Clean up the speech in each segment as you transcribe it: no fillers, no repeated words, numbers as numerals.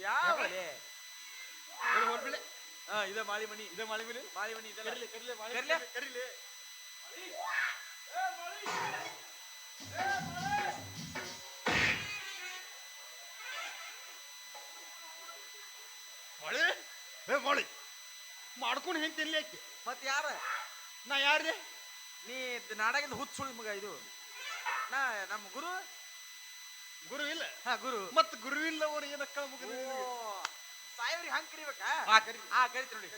ಯಾವಲೆ ಹೊರಬಿಳೆ. ಇದ ಮಾಳಿ ಮನಿ ಮಾಳಿ ಮನಿ ಇದೆಲ್ಲ ಕರಿಲೆ ಕರಿಲೆ ಮಳೆ ಮಳೆ ಮಾಡ್ಕೊಂಡು ಹೆಂಗೆ ತಿನ್ಲಿ ಆಕೆ. ಮತ್ ಯಾರ ನಾ ಯಾರ್ದೆ? ನೀ ನಾಡಾಗಿಂದ ಹುಚ್ಚ ಸುಳಿ ಮಗ ಇದು. ನಾ ನಮ್ಮ ಗುರು ಗುರು ಇಲ್ಲ. ಗುರು ಮತ್ ಗುರುವಿಲ್ಲ ಅವ್ರು ಏನಕ್ಕ ಮುಗಿದ ಸಾಯವ್ರಿಗೆ ಹಂಗ್ ಕರಿಬೇಕಾ? ಕರಿ ಕರಿತ ನೋಡಿ.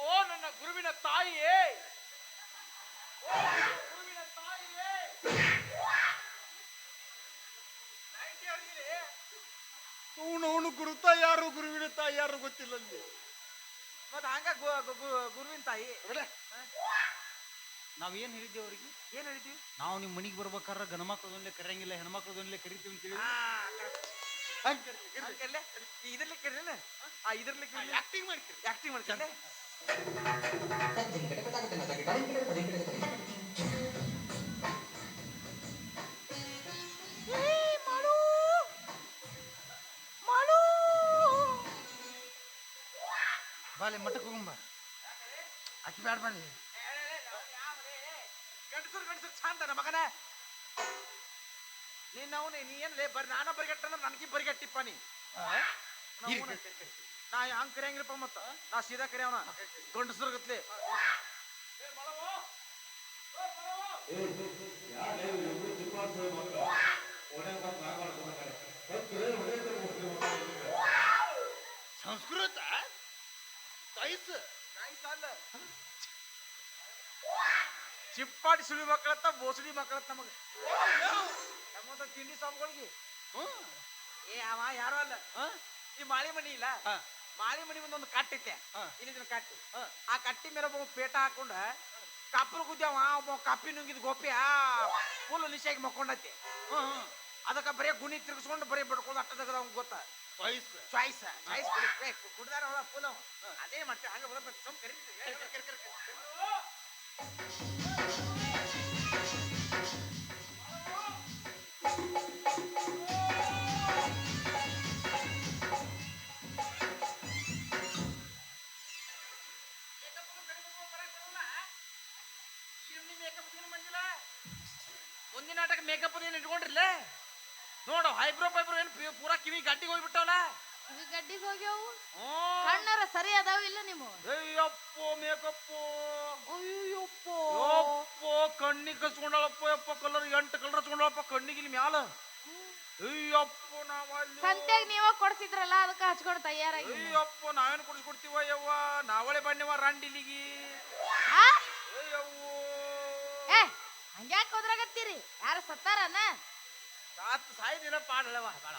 ಓ ನನ್ನ ಗುರುವಿನ ತಾಯಿಯೇ, ಗುರುವಿನ ತಾಯಿಯೇ, ಅವನು ಗುರು ತಾಯಿ ಯಾರು ಗುರುವಿನ ತಾಯಿ ಯಾರು ಗೊತ್ತಿಲ್ಲ ಅಲ್ಲಿ. ಮತ್ ಹಂಗ ಗುರುವಿನ ತಾಯಿ. ನಾವ್ ಏನ್ ಹೇಳಿದ್ದೇವೆ ಅವ್ರಿಗೆ? ಏನ್ ಹೇಳಿದ್ವಿ ನಾವು ನಿಮ್ ಮನಿಗೆ ಬರ್ಬೇಕಾರ ಗಣಮಕ್ಳದೊಂದ್ಲೆ ಕರೆಯಂಗಿಲ್ಲ, ಹೆಣ್ಮಕ್ಳದೊಂದ್ಲೆ ಕರಿತೀವಿ ಅಂತ ಹೇಳಿ ಇದ್ರಲ್ಲಿ ಕರೀನ ಇದ್ರಲ್ಲಿ ಆಕ್ಟಿಂಗ್ ಮಾಡ್ತೀರಿ. ಆಕ್ಟಿಂಗ್ ಮಾಡ್ತಾರೆ. ಬಾಲೆ ಮಠಕ್ಕೆ ಹೋಗಂಬ. ಅಕ್ಕಿ ಬ್ಯಾಡ ಬಾಲೆ. ಗಂಡಸರು ಚಂದ ಮಗನ. ನೀನ್ ನೀ ಏನ್ಲೇ ಬರೀ ನಾನ ಬರಿಗಟ್ಟ ನನಗೆ ಬರಿಗಟ್ಟಿಪ್ಪ ನೀ. ನಾ ಹಂಗ್ ಕರಿಯಂಗಿಲ್ಲಪ್ಪ. ಮತ್ತ ನಾ ಸೀದಾ ಕರಿಯವನ ಗಂಡಸರು ಗತ್ಲೆ. ಸಂಸ್ಕೃತ ಚಿಪ್ಪಾಡಿ ಸುಳಿ ಮಕ್ಕಳತ್ತ ಬೋಸಡಿ ಮಕ್ಕಳತ್ತ ನಮಗ ನಮ್ಮಂತ ತಿಂಡಿ ಸ್ವಾಮಿಗಳಿಗೆ. ಅವ ಯಾರೋ ಅಲ್ಲ, ಈ ಮಾಳಿ ಮನಿ ಇಲ್ಲ, ಮಾಳಿ ಮನಿ ಮುಂದೊಂದು ಕಟ್ಟಿತ್ತೆ, ಇಲ್ಲಿನ ಕಟ್ಟಿ. ಆ ಕಟ್ಟಿ ಮೇಲೆ ಒಬ್ಬ ಪೇಟ ಹಾಕೊಂಡ ಕಪ್ಪಲು ಗುದ್ದ್ಯಾವ. ಒಬ್ಬ ಕಪ್ಪಿ ನುಂಗಿದ್ ಗೋಪಿ ಫುಲ್ ನಿಶಾಗಿ ಮಕ್ಕೊಂಡೈತಿ. ಅದಕ್ಕ ಬರೀ ಗುಣಿ ತಿರ್ಗಿಸ್ಕೊಂಡು ಬರೀ ಬಿಡ್ಕೊಂಡು ಅಟ್ಟ ತೆಗದ ಅವ್ನ್ ಗೊತ್ತ. ಚಾಯ್ಸ್ ಕುಡ್ದಾರ ಫುಲ್ ಅದೇ ಮಾಡ್ತೇವೆ. ಹಂಗ ಬರ್ಬೇಕು ಸುಮ್ ಕರೀತೀವಿ. ಮುಂದಿನ ನಾಟಕ ಮೇಕಪ್ ಏನ್ ಇಟ್ಕೊಂಡ್ರಿಲ್ಲ ನೋಡು. ಹೈಬ್ರೋ ಏನ್ ಪೂರಾ ಕಿವಿ ಗಡ್ಡಿಗೆ ಹೋಗ್ಬಿಟ್ಟವಲ್ಲ. ಗಡ್ಡಿಗೆ ಹೋಗ್ಯಾವು. ಕಣ್ಣರ ಸರಿ ಅದಾವ ಇಲ್ಲ ನೀವು? ಅಯ್ಯಪ್ಪೋ ಮೇಕಪ್ಪು, ಅಯ್ಯಪ್ಪೋ ಯಪ್ಪೋ ಕಣ್ಣಿಗೆ ಹಚ್ಕೊಂಡಳಪ್ಪ. ಯಪ್ಪ ಕಲರ್ 8 ಕಲರ್ ಹಚ್ಕೊಂಡಳಪ್ಪ ಕಣ್ಣಿಗೆ ಇಲ್ಲಿ ಮ್ಯಾಲ. ಅಯ್ಯಪ್ಪೋ ನಾವಲ್ಲಿ ಸಂತ್ಯಾಗ ನೀವ ಕೊಡ್ತಿದ್ರಲ್ಲ ಅದಕ್ಕ ಹಚ್ಕೊಂಡು ತಯಾರಾಗಿ. ಅಯ್ಯಪ್ಪೋ ನಾವೇನು ಕುಡಿಸ್ಕೊಡ್ತೀವ ಯವ್ವ. ನಾವಳೆ ಬನ್ನಿವ ರಂಡಿಲಿಗಿ. ಹಂಗ್ಯಾಕೆ ಹೋದ್ರಾಗತ್ತೀರಿ? ಯಾರು ಸತ್ತಾರನ? ಸಾಯಿ ದಿನ ಪಾಡಳವ ಬಾಳ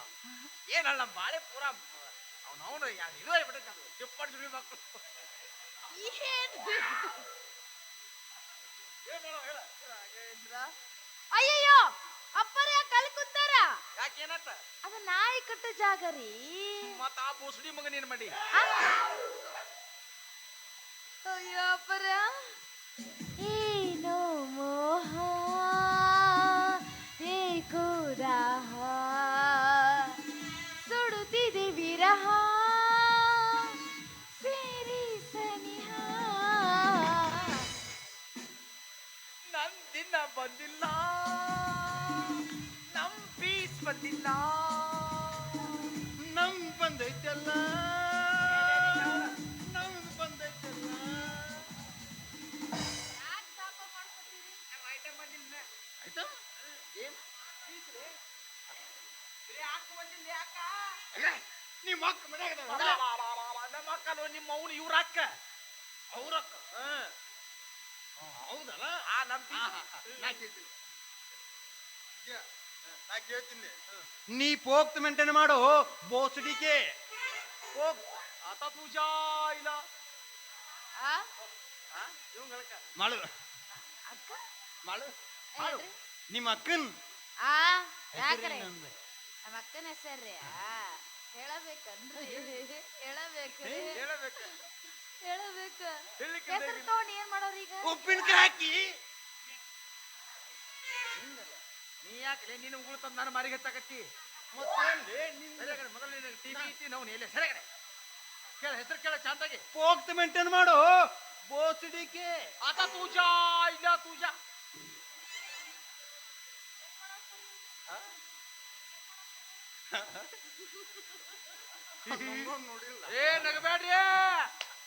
ಏನಲ್ಲ ಬಾಳೆ ಪೂರ ಅವನವನು ಇದು ಆಗ್ಬಿಟ್ಟೈತೆ. ಅದು ಚಿಪ್ಪಾಡಿ ಸುಳಿ ಮಕ್ಕಳು. ಅಯ್ಯಯ್ಯೋ ಅಪ್ಪರ ಕಲ್ ಕುಂತಾರ. ಯಾಕೆ ಏನತ್ತ? ಅದ ನಾಯಿ ಕಟ್ಟ ಜಾಗ ರೀ. ಮತ್ತ ಆ ಬೋಸಡಿ ಮಗನ ಏನ್ ಮಾಡಿ? ಅಯ್ಯೋ ಅಪ್ಪರ ಏನೋ ಮೋಹ ಏಕೋ ದಾಹ ಸುಡುತ್ತಿದೆ ವಿರಹ ಸೇರಿ ಸನಿಹ. ನನ್ ದಿನ ಬಂದಿಲ್ಲ, ನಮ್ ಪೀಸ್ ಬಂದಿಲ್ಲ, ನಮ್ ಬಂದೈತಲ್ಲ ನಮ್ ಬಂದೈತಲ್ಲ. ಯಾಕೆ ಸಾಪ ಮಾಡ್ಕೊತೀರಿ? ನಮ್ಮ ಐಟಮ್ ಬಂದಿಲ್ಲ. ಆಯ್ತಾ ಏನ್ ಯಾಕೆ ಬಂದಿಲ್ಲ? ಯಾಕ ನಿಮ್ಮ ಅಕ್ಕ ಮನ್ಯಾಗ ನಮ್ಮ ಅಕ್ಕಲು ನಿಮ್ಮ ಅವನು ಇವ್ರ ಅಕ್ಕ. ಅವ್ರಕ್ಕ ಹೌದಲ್ಲ? ನಮ್ ನಾ ಕೇಳ್ತೀನಿ. ನೀ ಪೋಕ್ತ್ ಮೇಂಟೈನ್ ಮಾಡು ಬೋಸಡಿಕೆ. ಹೋಗ್ ಆತ ಪೂಜಾ ಇಲ್ಲ ಮಾಡು ಅಕ್ಕ ಮಾಡು ಹೇಳ್ರಿ. ನಿಮ್ಮ ಅಕ್ಕನ್ ಯಾಕ್ರಿ ಹೆಸರೇನಂದೆ? ನಮ್ಮ ಅಕ್ಕನ ಹೆಸರ್ರಿ ಹೇಳಬೇಕನ್ರಿ? ಹೇಳಬೇಕ್ರಿ ಹೇಳಬೇಕ. ಹೇಳಬೇಕ. ಹೇಳಿಕ್ಕೆ ಹೆಸರು ತಗೊಂಡು ಏನ್ ಮಾಡೋರು ಈಗ? ಉಪ್ಪಿನಕಾಯಿ ಹಾಕಿ ನೀ ಯಾಕೆ ನೀನು ಉಗುಳು ತಂದು ನಾನು ಮಾರಿಗೆ ಹಚ್ಚಾಕತ್ತಿ? ಮತ್ತೇನ್ಲೇ ಮೊದಲು ನಿನ್ನವನು ಎಲ್ಲಿ ಸರಿಗಡೆ ಕೇಳ ಹೆಸರು ಕೇಳ ಚಂದಾಗಿ ಪೋಕ್ತ್ ಮೇಂಟೈನ್ ಮಾಡು ಬೋಸಡಿಕೆ ಆತ ತೂಜಾ ಇಲ್ಲ ತೂಜಾ ನೋಡಿಲ್ಲ ಏ ನಗಬೇಡ್ರಿ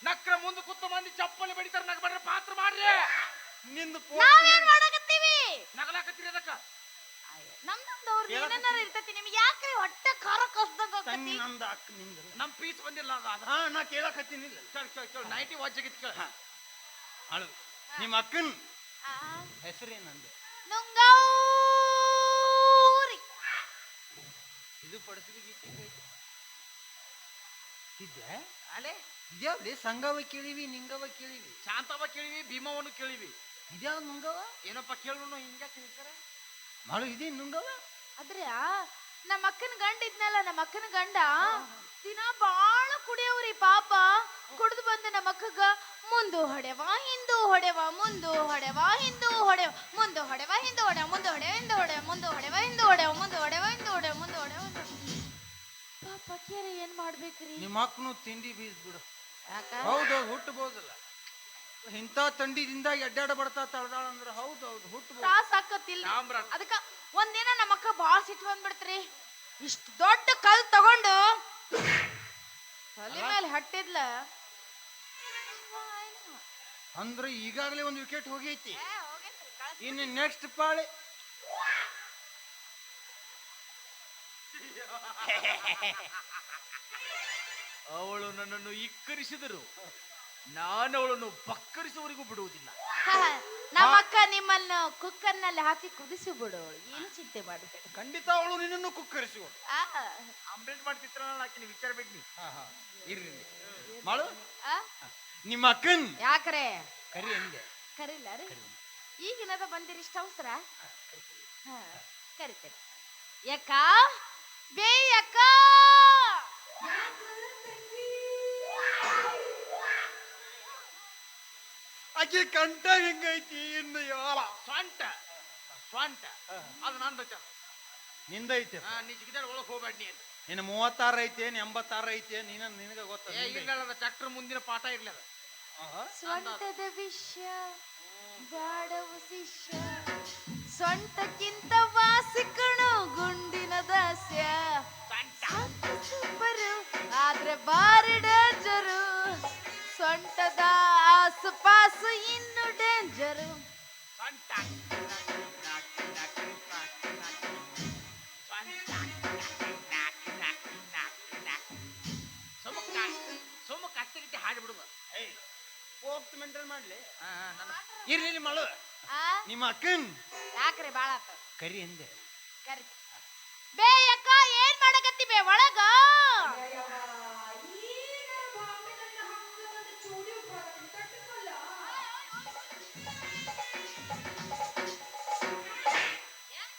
ನಕ್ರ ಮುಂದೆ ಕೂತು ಮಂದಿ ಚಪ್ಪಲಿ ಬಡಿತಾರ ನಗಬೇಡ್ರಿ ಪಾತ್ರ ಮಾಡ್ರಿ ನಿಂದು ನಾವೇನ್ ಮಾಡಕತ್ತೀವಿ ನಗಲಾಕತ್ತೀರಿ ಅದಕ್ಕ ನಮ್ದವ್ರು ಏನೇನಾರ ಇರ್ತೈತಿ ನಿಮ್ಗೆ ಯಾಕ್ರಿ ಹೊಟ್ಟೆ ಖಾರ ಕಸ್ದಂಗ ತಂಗಿ ನಮ್ದು ಅಕ್ಕ ನಿಂದು ನಮ್ ಪೀಸ್ ಬಂದಿಲ್ಲ ಅದು ಹಾ ನಾ ಕೇಳಕತ್ತೀನಿಲ್ಲ ಕೇಳ ನೈಟಿ ವಾಚಿಗಿತ್ ಕೇಳ ಅಳು ನಿಮ್ಮ ಅಕ್ಕನ್ ಹೆಸರೇನಂದೆ ನುಂಗೌರಿ ಇದು ಪಡಿಸ್ಲಿಕ್ಕೆ ಇದ್ದೆ ಅಲೆ ಇದ್ಯಾವ್ಲಿ ಸಂಗವ ಕೇಳಿವಿ ನಿಂಗವ ಕೇಳಿವಿ ಶಾಂತವ ಕೇಳಿವಿ ಭೀಮವನ್ನು ಕೇಳಿವಿ ಇದ್ಯಾವ ನುಂಗವ ಏನಪ್ಪ ಕೇಳು ಹಿಂಗ ಕೇಳ್ತಾರೆ ಮಾಡು ಇದೇ ನುಂಗವ ಆದ್ರೆ ನಮ್ಮ ಅಕ್ಕನ ಗಂಡ ಇದ್ನಲ್ಲ ನಮ್ಮ ಅಕ್ಕನ ಗಂಡ ದಿನ ಬಾಳ ಕುಡಿಯವ್ರಿ ಪಾಪ ಕುಡ್ದು ಬಂದ ನಮ್ಮ ಅಕ್ಕಗ ಮುಂದು ಹೊಡೆವ ಹಿಂದು ಹೊಡೆವ ಮುಂದು ಹೊಡೆವ ಹಿಂದು ಹೊಡೆವ ಮುಂದು ಹೊಡೆವ ಹಿಂದು ಹೊಡೆವ ಮುಂದು ಹೊಡೆವ ಹಿಂದು ಹೊಡೆವ ಮುಂದು ಹೊಡೆವ ಹಿಂದು ಹೊಡೆವ ಮುಂದು ಹೊಡೆವ ಹಿಂದು ಹೊಡೆವ ಮುಂದು ಹೊಡೆವ ಪಾಪ ಕೇರ ಏನ್ ಮಾಡ್ಬೇಕ್ರಿ ನಿಮ್ಮ ಅಕ್ಕನು ತಿಂಡಿ ಬೀಸ್ ಬಿಡು ಯಾಕ ಹೌದು ಹುಟ್ಟಬಹುದಲ್ಲ ಇಂಥ ತಂಡಿದಿಂದ ಎಡ್ಡಾಡ ಬಡ್ತಾ ತಳ್ದಾಳ ಅಂದ್ರೆ ಹೌದು ಹುಟ್ಟಬಹುದು ತ್ರಾಸ ಆಕತ್ತಿಲ್ಲ ಸಾಮ್ರಾಟ್. ಅದಕ್ಕ ಒಂದಿನ ನಮ್ಮ ಅಕ್ಕ ಬಾಳ ಸಿಟ್ಟು ಬಂದ್ಬಿಡ್ತ್ರಿ ಇಷ್ಟು ದೊಡ್ಡ ಕಲ್ ತಗೊಂಡು ತಲೆ ಮೇಲೆ ಹಟ್ಟಿದ್ಲ ಅಂದ್ರೆ ಈಗಾಗಲೇ ಒಂದು ವಿಕೆಟ್ ಹೋಗೈತಿ ಇನ್ನು ನೆಕ್ಸ್ಟ್ ಪಾಳೆ ಅವಳು ನನ್ನನ್ನು ಇಕ್ಕರಿಸಿದರು ನಾನು ಅವಳನ್ನು ಬಕ್ಕರಿಸುವವರೆಗೂ ಬಿಡುವುದಿಲ್ಲ ನಮ್ಮ ಅಕ್ಕ ನಿಮ್ಮನ್ನ ಕುಕ್ಕರ್ ನಲ್ಲಿ ಹಾಕಿ ಕುದಿಸಿ ಬಿಡೋಳು ಏನು ಚಿಂತೆ ಮಾಡಬೇಡ ಖಂಡಿತ ಅವಳು ನಿನ್ನನ್ನು ಕುಕ್ಕರಿಸುವ ಆಮ್ಲೆಟ್ ಮಾಡ್ತಿತ್ರ ಆಕಿನ ವಿಚಾರ ಬಿಡ್ನಿ ಇರ್ಲಿ ಮಾಡು ನಿಮ್ಮ ಅಕ್ಕನ್ ಯಾಕ್ರೆ ಕರಿ ಅಂದೆ ಕರಿಲ್ಲ ರೀ ಈಗಿನದ ಬಂದಿರಿ ಇಷ್ಟ ಅವಸರ ಕರಿತೇನೆ ಯಾಕ ಬೇ ಅಕ್ಕ ಆಕೆ ಕಂಠ ಹೆಂಗೈತಿ ಇನ್ನು ಯಾರ ಸ್ವಂಟ ಸ್ವಂಟ ಅದು ನಂದು ನಿಂದೈತೆ ನೀ ಜಿಗಿದಾಡ ಒಳಗೆ ಹೋಗ್ಬೇಡ ನೀ ಅಂತ ಇನ್ನು 36 ಐತೆ 86 ಐತೆ ನಿನಗ ಗೊತ್ತ ಇಲ್ಲ ಟ್ರ್ಯಾಕ್ಟರ್ ಮುಂದಿನ ಪಾಠ ಇರ್ಲಿ ಅದು ಸ್ವಂಟದ ವಿಷಯ ಬ್ಯಾಡವು ಶಿಷ್ಯ ಸ್ವಂಟಕ್ಕಿಂತ ವಾಸಿಕಣು ಗುಂಡಿನ ದಾಸ್ಯ ಸೂಪರು ಆದ್ರೆ ಬಾರಿ ಡೇಂಜರು ಸೊಂಟದ ಆಸುಪಾಸು ಇನ್ನು ಡೇಂಜರು ಸೋಮಕ್ಕೆ ಅಷ್ಟೇ ಹಾಡಿ ಬಿಡುವ ಹೋಗ್ತು ಮೆಂಟೇನ್ ಮಾಡ್ಲಿ ಇರ್ಲಿ ಮಾಡು ಆ ನಿಮ್ಮ ಅಕ್ಕನ್ ಯಾಕ್ರೆ ಬಾಳ ಆತ ಕರಿ ಅಂದೆ ಕರಿ ಬೇ ಅಕ್ಕ ಏನ್ ಮಾಡಕತ್ತಿ ಬೇ ಒಳಗ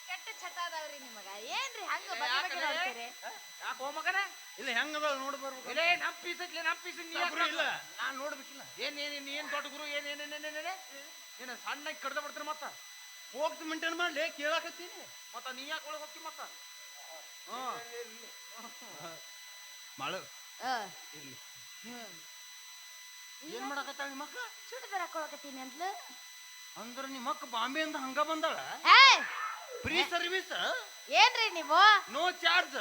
ಕೆಟ್ಟ ಚಟ ಅದಾವ್ರಿ ನಿಮಗ ಏನ್ರಿ ಹಂಗ ಬಗ್ಗೆ ಬಗ್ಗೆ ನೋಡ್ತೀರಿ ಯಾಕೆ ಹೋಮಗನ ಇಲ್ಲ ಹೆಂಗದ ನೋಡಿ ಬರ್ಬೇಕು ಇಲ್ಲೇ ನಮ್ಮ ಪೀಸ್ ನೀ ಇಲ್ಲ ನಾನ್ ನೋಡ್ಬೇಕಿಲ್ಲ ಏನ್ ದೊಡ್ಡ ಗುರು ಏನ್ ಸಣ್ಣ ಕಡ್ದ ಬಿಡ್ತಾರ ಮತ್ತ ಹೋಗ್ತು ಮೆಂಟೇನ್ ಮಾಡ್ಲಿ ಕೇಳಾಕತ್ತೀನಿ ಮತ್ತ ನೀ ಯಾಕೆ ಒಳಗೆ ಹೋಗ್ತಿ ಮತ್ತ ಮಾಡು ಆ ಇರ್ಲಿ ಏನ್ ಮಾಡಕತ್ತಾಳ ನಿಮ್ಮ ಅಕ್ಕ ಚೂಡಿದಾರ ಹಾಕೊಳಕತ್ತೀನಿ ಅಂದ್ಲು ಅಂದ್ರ ನಿಮ್ಮ ಅಕ್ಕ ಬಾಂಬೆಯಿಂದ ಹಂಗ ಬಂದಾಳ ಏಯ್ ಫ್ರೀ ಸರ್ವಿಸ್ ಏನ್ರಿ ನೀವು ನೋ ಚಾರ್ಜ್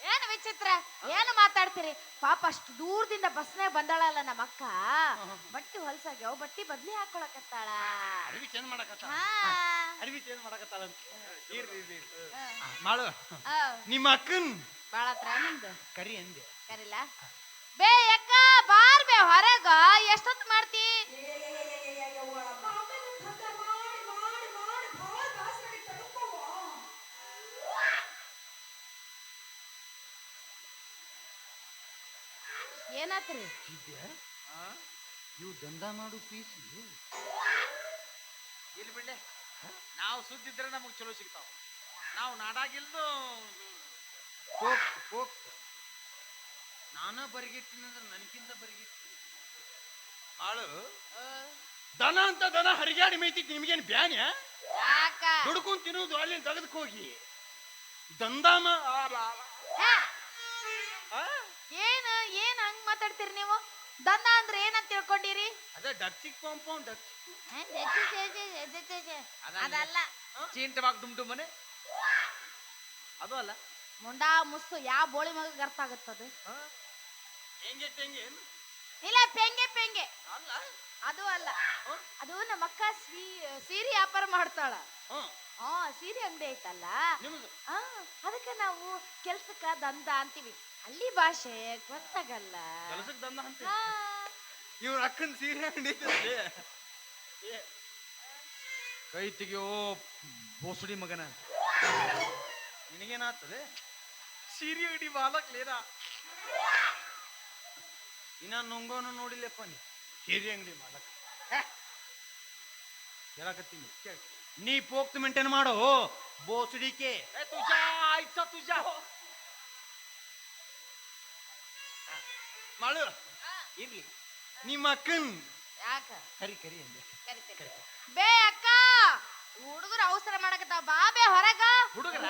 ಏನು ವಿಚಿತ್ರ ಏನು ಮಾತಾಡ್ತೀರಿ ಪಾಪ ಅಷ್ಟು ದೂರದಿಂದ ಬಸ್ನಾಗ ಬಂದಾಳಲ್ಲ ನಮ್ಮ ಅಕ್ಕ ಬಟ್ಟಿ ಹೊಲ್ಸಾಗ್ಯಾವ ಬಟ್ಟಿ ಬದ್ಲಿ ಹಾಕೊಳಕತ್ತಾಳ ಅರಿವಿ ಚೇಂಜ್ ಮಾಡಕತ್ತಾಳ ಹಾ ಅರಿವಿ ಚೇಂಜ್ ಮಾಡಕತ್ತಾಳ ಅಂತ ಇರ್ಲಿ ಮಾಡು ಆ, ನಿಮ್ಮ ಅಕ್ಕನ್ ಬಾಳ ಹತ್ರ ನಿಮ್ದು ಕರಿ ಅಂದೆ ಕರಿಲ್ಲ ಬೇ ಅಕ್ಕ ಬಾರ್ ಬೇ ಹೊರಗ ಎಷ್ಟೊತ್ತು ಮಾಡ್ತಿ ಏನಾತ್ರಿ ಇವು ದಂಧ ಮಾಡು ಪೀಸ್ ಇಲ್ಲಿ ಬಿಡ್ಲೆ ನಾವು ಸುದ್ದಿದ್ರೆ ನಮಗ್ ಚಲೋ ಸಿಗ್ತಾವ ನಾವು ನಾಡಾಗಿಲ್ದು ನಾನ ಬರಿಗಿಟ್ಟಿನ ಅಂದ್ರೆ ನನಗಿಂತ ಬರಿಗಿಟ್ಟಿ ಆಳು ದನ ಅಂತ ದನ ಹರಿಗಾಡಿ ಮೇಯ್ತಿತ್ತು ನಿಮ್ಗೇನು ಬ್ಯಾನ್ಯ ಯಾಕ ದುಡ್ಕೊಂಡ್ ತಿನ್ನೋದು ಅಲ್ಲಿ ತೆಗೆದಕ್ಕೆ ಹೋಗಿ ದಂದಾನ ಹೇ, ಏನ್ ಏನ್ ಹಂಗ್ ಮಾತಾಡ್ತೀರಿ ನೀವು? ದಂದ ಅಂದ್ರೆ ಏನಂತ ತಿಳ್ಕೊಂಡಿರಿ? ಅದೇ ಡಚ್ಚಿಗೆ ಕಾಂಪೌಂಡ್ ಡಚ್ ಅದಲ್ಲ. ಚೀಂಟವಾಗ ಡುಮ್ ಡುಮ್ ಮನೆ ಅದು ಅಲ್ಲ. ಮುಂಡಾ ಮುಸ್ತು ಯಾವ ಬೋಳಿ ಮಗ ಅರ್ಥ ಆಗುತ್ತದು? ಹೆಂಗೆ ಹೆಂಗೆ ಏನು ಇಲ್ಲ, ಪೆಂಗೆ ಪೆಂಗೆ ಅಲ್ಲ. ಅದು ಅಲ್ಲ. ಅದು ನಮ್ಮ ಅಕ್ಕ ಸೀರೆ ವ್ಯಾಪಾರ ಮಾಡ್ತಾಳ. ಹಾ, ಸೀರೆ ಅಂಗಡಿ ಐತಲ್ಲ, ನಿಮ್ದು ಅದಕ್ಕೆ ನಾವು ಕೆಲ್ಸಕ್ಕ ದಂದ ಅಂತೀವಿ. ಹಳ್ಳಿ ಭಾಷೆ ಗೊತ್ತಾಗಲ್ಲ. ಕೆಲಸಕ್ಕೆ ದಂದ ಅಂತ ಹಾ. ಇವ್ರ ಅಕ್ಕನ ಸೀರೆ ಅಂಗಡಿ ಕೈ ತೆಗಿಯೋ ಬೋಸುಡಿ ಮಗನ. ನಿನಗೇನಾಗ್ತದೆ? ಸೀರೆ ಅಂಗಡಿ ಮಾಲಕ್ಲೇನಾ? ಇನ್ನ ನುಂಗೋನು ನೋಡಿಲ್ಲಪ್ಪ ನೀ ಸೀರೆ ಅಂಗಡಿ ಮಾಲಕ್. ಹೇಳಕತ್ತೀನಿ ನೀ ಪೋಕ್ತ್ ಮೇಂಟೈನ್ ಮಾಡೋ ಬೋಸಡಿಕೆ. ತುಜಾ ಆಯ್ತಾ ತುಜಾ ಮಾಡು ಇರ್ಲಿ. ನಿಮ್ಮ ಅಕ್ಕನ್ ಯಾಕ ಕರಿ ಕರಿ ಅಂದೆ. ಕರಿತೀನಿ. ಬೇ ಅಕ್ಕ, ಹುಡುಗರು ಅವಸರ ಮಾಡಕತ್ತಾವ, ಬಾ ಬೇ ಹೊರಗ. ಹುಡುಗರ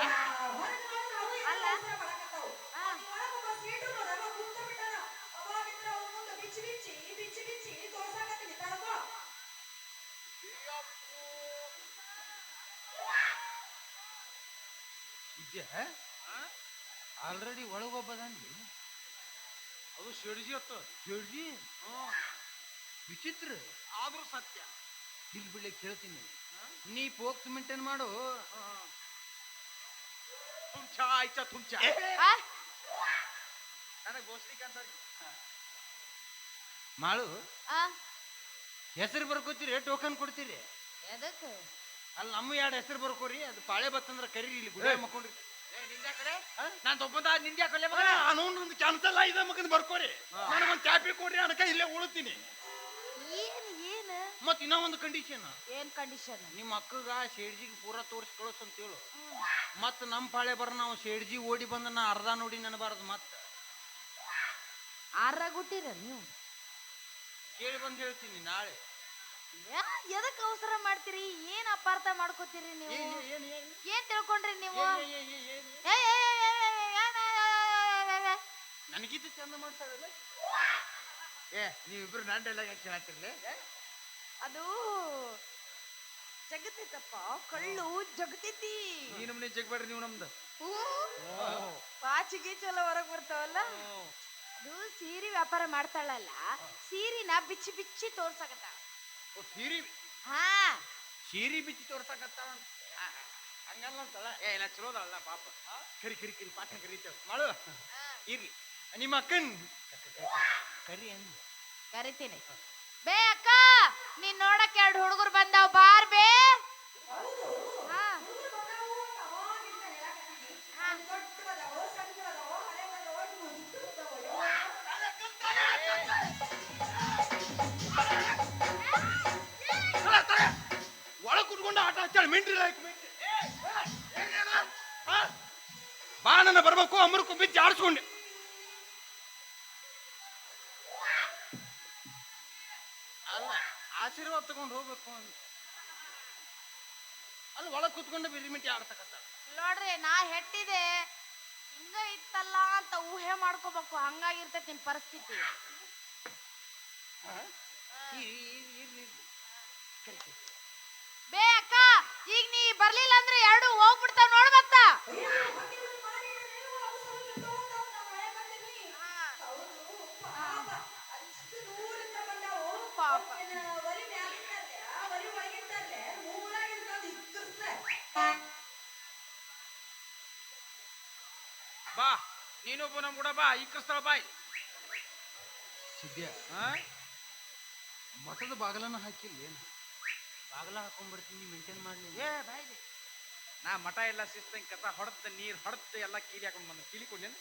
ಅಲ್ಲ, ಇದ್ಯಾ ಆಲ್ರೆಡಿ ಒಳಗೊಬ್ಬದಾನ್ರಿ. ಅದು ಶೆಡ್ಜಿ ಹೊತ್ತು ಕೇಳ್ಜಿ ವಿಚಿತ್ರ ಆದ್ರೂ ಸತ್ಯ. ಇಲ್ಲಿ ಬಿಡ್ಲಿ ಕೇಳ್ತೀನಿ. ನೀ ಪೋಕ್ತ್ ಮೇಂಟೈನ್ ಮಾಡು. ತುಮ್ಚಾ ಆಯ್ತಾ ತುಮ್ಚಾ ಆ? ನನಗೆ ಬೋಸ್ಲಿಕ್ಕೆ ಅಂತ ಮಾಡು. ಆ? ಹೆಸರು ಬರ್ಕೋತೀರಿ, ಟೋಕನ್ ಕೊಡ್ತೀರಿ? ಎದಕ್ಕೆ? ಅಲ್ಲಿ ನಮ್ಮ ಎರಡು ಹೆಸರು ಬರ್ಕೋರಿ. ಅದು ಪಾಳೆ ಬತ್ತಂದ್ರ ಕರೀರಿ, ಇಲ್ಲಿ ಗುಡಿ ಮಕ್ಕೊಂಡ್ರಿ. ನಿಂದ್ಯಾ ಕಡೆ ನಾನು ಒಬ್ಬಂದ ನಿಂದ್ಯಾ ಕೊಲೆ ಮಗ. ಅನ್ನೊಂದು ಕ್ಯಾನ್ಸಲ್ ಆಯ್ದ ಮಕ್ಕಂದು ಬರ್ಕೋರಿ. ನನಗೊಂದು ಚಾಪಿ ಕೊಡ್ರಿ, ಅನಕ ಇಲ್ಲೇ ಉಳುತ್ತೀನಿ. ಏನ್ ಮತ್ ಇನ್ನೂ ಒಂದು ಕಂಡೀಷನ್. ಏನ್ ಕಂಡೀಷನ್? ನಿಮ್ಮ ಅಕ್ಕಗ ಶೇಡ್ಜಿಗೆ ಪೂರಾ ತೋರಿಸಿ ಕಳಿಸ್ ಅಂತ ಹೇಳು. ಮತ್ ನಮ್ಮ ಪಾಳೆ ಬರ ನಾವು ಶೇಡ್ಜಿ ಓಡಿ ಬಂದ ನಾ ಅರ್ಧ ನೋಡಿ ನನಬಾರದು. ಮತ್ತ ಆರಾಗುಟ್ಟಿರ ನೀವು? ಕೇಳಿ ಬಂದು ಹೇಳ್ತೀನಿ ನಾಳೆ. ಎದಕ್ ಅವಸರ ಮಾಡ್ತೀರಿ? ಏನ್ ಅಪಾರ್ಥ ಮಾಡ್ಕೋತೀರಿ ನೀವು? ಏನ್ ತಿಳ್ಕೊಂಡ್ರಿ ನೀವು? ನನಗಿದ್ದು ಚಂದ ಮಾಡ್ತಾರಲ್ಲ. ನೀವಿಬ್ರು ನಾನು ಡೈಲಾಗ್ ಯಾಕೆ ಹೇಳ್ತಿರ್ಲಿ? ಅದು ಜಗತ್ತೈತಪ್ಪ, ಕಳ್ಳು ಜಗತೈತಿ. ಈ ನಮ್ನಿ ಜಗ್ಬೇಡ್ರಿ ನೀವು ನಮ್ದು. ಪಾಚಿಗೆ ಚಲೋ ಹೊರಗ್ ಬರ್ತಾವಲ್ಲ. ಅದು ಸೀರೆ ವ್ಯಾಪಾರ ಮಾಡ್ತಾಳಲ್ಲ, ಸೀರಿನ ಬಿಚ್ಚಿ ಬಿಚ್ಚಿ ತೋರ್ಸಕತ್ತ. ಸೀರಿ ಹಾ, ಸೀರಿ ಬಿಚ್ಚಿ ತೋರ್ಸಕತ್ತ ಹಂಗಲ್ಲ ಅಂತಳ. ಇಲ್ಲ ಚಲೋದಲ್ಲ ಪಾಪ. ಕರಿ ಕರಿ ಕರಿ ಪಾಠ ಕರೀತೇವೆ ಮಾಡು. ಇರ್ಲಿ, ನಿಮ್ಮ ಅಕ್ಕನ್ ಕರಿ ಅಂದ್ ಕರಿತೀನಿ. ಬೇ ಅಕ್ಕ, ನೀನ್ ನೋಡಕ್ ಎರಡು ಹುಡುಗರು ಬಂದಾವ್, ಬಾರ್ ಬೇ. ಹಾ. ಒಳಗ್ ಕುತ್ಕೊಂಡು ಆಟ ಹಚ್ಚಾಳ. ಮಿಂಟ್ರಿ ಬಾ, ನನ್ನ ಬರ್ಬೇಕು. ಅಮೃಕು ಬಿಚ್ಚಿ ಆಡ್ಸ್ಕೊಂಡೆ. ಅಲ್ಲ, ಆಶೀರ್ವಾದ ತಗೊಂಡು ಹೋಗ್ಬೇಕು ಅಂತ. ಅಲ್ಲಿ ಒಳಗ್ ಕುತ್ಕೊಂಡು ಬಿರಿಮಿಟಿ ಆಡ್ತಕ್ಕಂಥ. ನೋಡ್ರಿ, ನಾ ಹೆಟ್ಟಿದೆ ಹಿಂಗ ಇತ್ತಲ್ಲ ಅಂತ ಊಹೆ ಮಾಡ್ಕೋಬೇಕು. ಹಂಗಾಗಿರ್ತೈತಿ ನಿಮ್ ಪರಿಸ್ಥಿತಿ. ಬೇ ಅಕ್ಕ, ಈಗ ನೀ ಬರ್ಲಿಲ್ಲ ಅಂದ್ರೆ ಎರಡು ಹೋಗ್ಬಿಡ್ತಾವ, ನೋಡ್ಬತ್ತ. ಪಾಪ. ಬಾ, ನೀನೊಬ್ಬ ನಮ್ ಕೂಡ ಬಾ. ಈ ಕ್ರಿಸ್ತಳ ಬಾಯ್ ಸಿದ್ಯ ಮಠದ ಬಾಗಲನ್ನ ಹಾಕಿಲ್ಲ ಏನು? ಬಾಗಲ ಹಾಕೊಂಡ್ಬಿಡ್ತೀನಿ, ಮೇಂಟೈನ್ ಮಾಡಲಿ. ಬಾಯ್, ನಾ ಮಠ ಎಲ್ಲ ಶಿಸ್ತಂಗ್ ಕಸ ಹೊಡೆದ ನೀರ್ ಹೊಡೆದ ಎಲ್ಲ ಕೀಲಿ ಹಾಕೊಂಡ್ ಬಂದ. ಕೀಲಿ ಕೊಡ್ಲೇನು?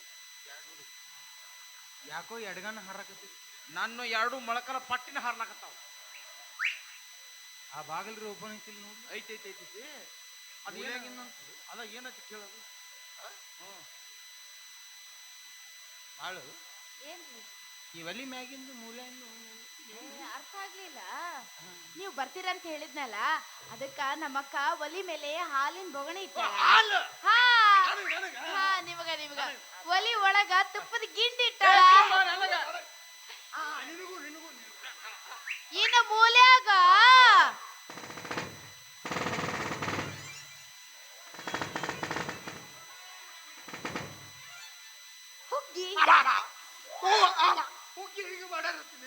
ಯಾಕೋ ಎಡಗಣ್ಣ ಹಾರಾಕತ್ತಿ. ನಾನು ಎರಡು ಮೊಳಕಲ ಪಟ್ಟಿನ ಹಾರ್ಲಾಕತ್ತಾವ. ಆ ಬಾಗಲ್ರಿ ಓಪನ್ ಐತಿಲ್ಲ ನೋಡಿ. ಐತಿ ಐತಿ ಐತಿ. ಅದು ಅದ ಏನಂತ ಕೇಳೋದು? ಬಾಳು ಏನ್ರಿ? ಈ ಒಲಿ ಮ್ಯಾಗಿಂದು ಮೂಲೆಯಿಂದ ಅರ್ಥ ಆಗ್ಲಿಲ್ಲ. ನೀವು ಬರ್ತೀರಂತ ಹೇಳಿದ್ನಲ್ಲ, ಅದಕ್ಕ ನಮ್ಮಕ್ಕ ಒಲಿ ಮೇಲೆ ಹಾಲಿನ ಬೊಗಣಿ ಇಟ್ಟ. ಹಾಲು ಹಾ, ಹಾ ನಿಮಗ ನಿಮಗ ಒಲಿ ಒಳಗ ತುಪ್ಪದ ಗಿಂಡಿ ಇಟ್ಟಾಳ ಇನ್ನ ಮೂಲ್ಯಾಗ ಹುಗ್ಗಿ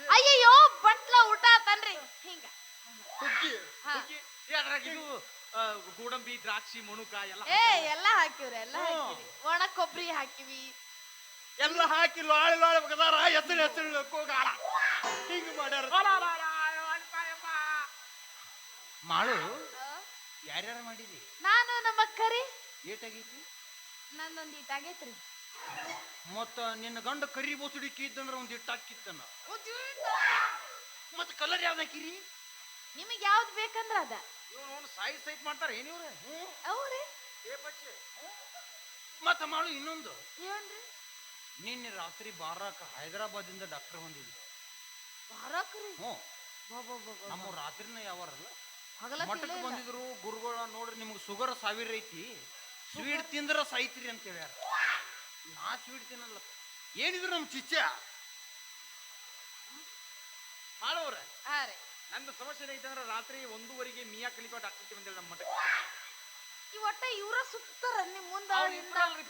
ಅಯ್ಯಯ್ಯೋ ಬಟ್ಲ ಊಟ ತನ್ರಿ ಹಿಂಗ ಹಾ. ಇದು ಗೋಡಂಬಿ ದ್ರಾಕ್ಷಿ ಮುಣುಕ ಎಲ್ಲ ಏ ಎಲ್ಲ ಹಾಕಿವ್ರಿ ಎಲ್ಲ ಹಾಕಿವಿ ಒಣ ಕೊಬ್ಬರಿ ಹಾಕಿವಿ ಎಲ್ಲ ಹಾಕಿ ಲಾಳಿ ಲಾಳಿ ಬಗದಾರ ಹೆಸರು ಕೂಗಾಳ ಹಿಂಗ ಮಾಡ್ಯಾರ ಮಾಡು ಯಾರ್ಯಾರ ಮಾಡಿರಿ ನಾನು ನಮ್ಮ ಅಕ್ಕರಿ ಏಟಾಗೈತಿ ನಂದೊಂದ್ ಇಟ್ಟಾಗೈತ್ರಿ ಮತ್ತ ನಿನ್ನ ಗಂಡ ಕರಿ ಬೋಸಡಿಕ್ಕಿ ಇದ್ದಂದ್ರ ಒಂದ್ ಇಟ್ಟು ಹಾಕಿತ್ತನ ಮತ್ತ ಕಲರ್ ಯಾವ್ದು ಹಾಕಿರಿ ನಿಮಗ್ ಯಾವ್ದು ಬೇಕಂದ್ರ ಅದ ಇವ್ನು ಸೈಟ್ ಮಾಡ್ತಾರೆ ಏನಿವ್ರೆ ಅವ್ರಿ ಮತ್ತ ಮಾಡು ಇನ್ನೊಂದು ಏನ್ರಿ ನಿನ್ನೆ ರಾತ್ರಿ ಬಾರಾಕ ಹೈದರಾಬಾದಿಂದ ಡಾಕ್ಟರ್ ಬಂದಿದ್ರು ಬಾರಾಕ್ರಿ ಹ್ಞೂ ನಮ್ಮ ರಾತ್ರಿನ ಯಾವಾರಲ್ಲ ಮಠಕ್ಕೆ ಬಂದಿದ್ರು ಗುರುಗಳ ನೋಡ್ರಿ ನಿಮ್ಗೆ ಶುಗರ್ 1000 ಐತಿ ಸ್ವೀಟ್ ತಿಂದ್ರ ಸಾಯ್ತಿರಿ ಅಂತ ಹೇಳ್ಯಾರ ನಾ ಸ್ವೀಟ್ ತಿನ್ನಲ್ಲ ಏನಿದ್ರು ನಮ್ ಚಿಚ್ಚ ಮಾಡೋರ ಹಾ ರೀ ನಂದು ಸಮಸ್ಯೆ ಏನೈತೆ ಅಂದ್ರೆ ರಾತ್ರಿ 1:30ಗೆ ಮಿಯಾ ಕಲಿಕೋ ಡಾಕ್ಟರ್ ಬಂದಿಲ್ಲ ನಮ್ಮ ಮಠಕ್ಕೆ ಈ ಒಟ್ಟ ಇವ್ರ ಸುತ್ತಾರ ನಿಮ್ ಮುಂದ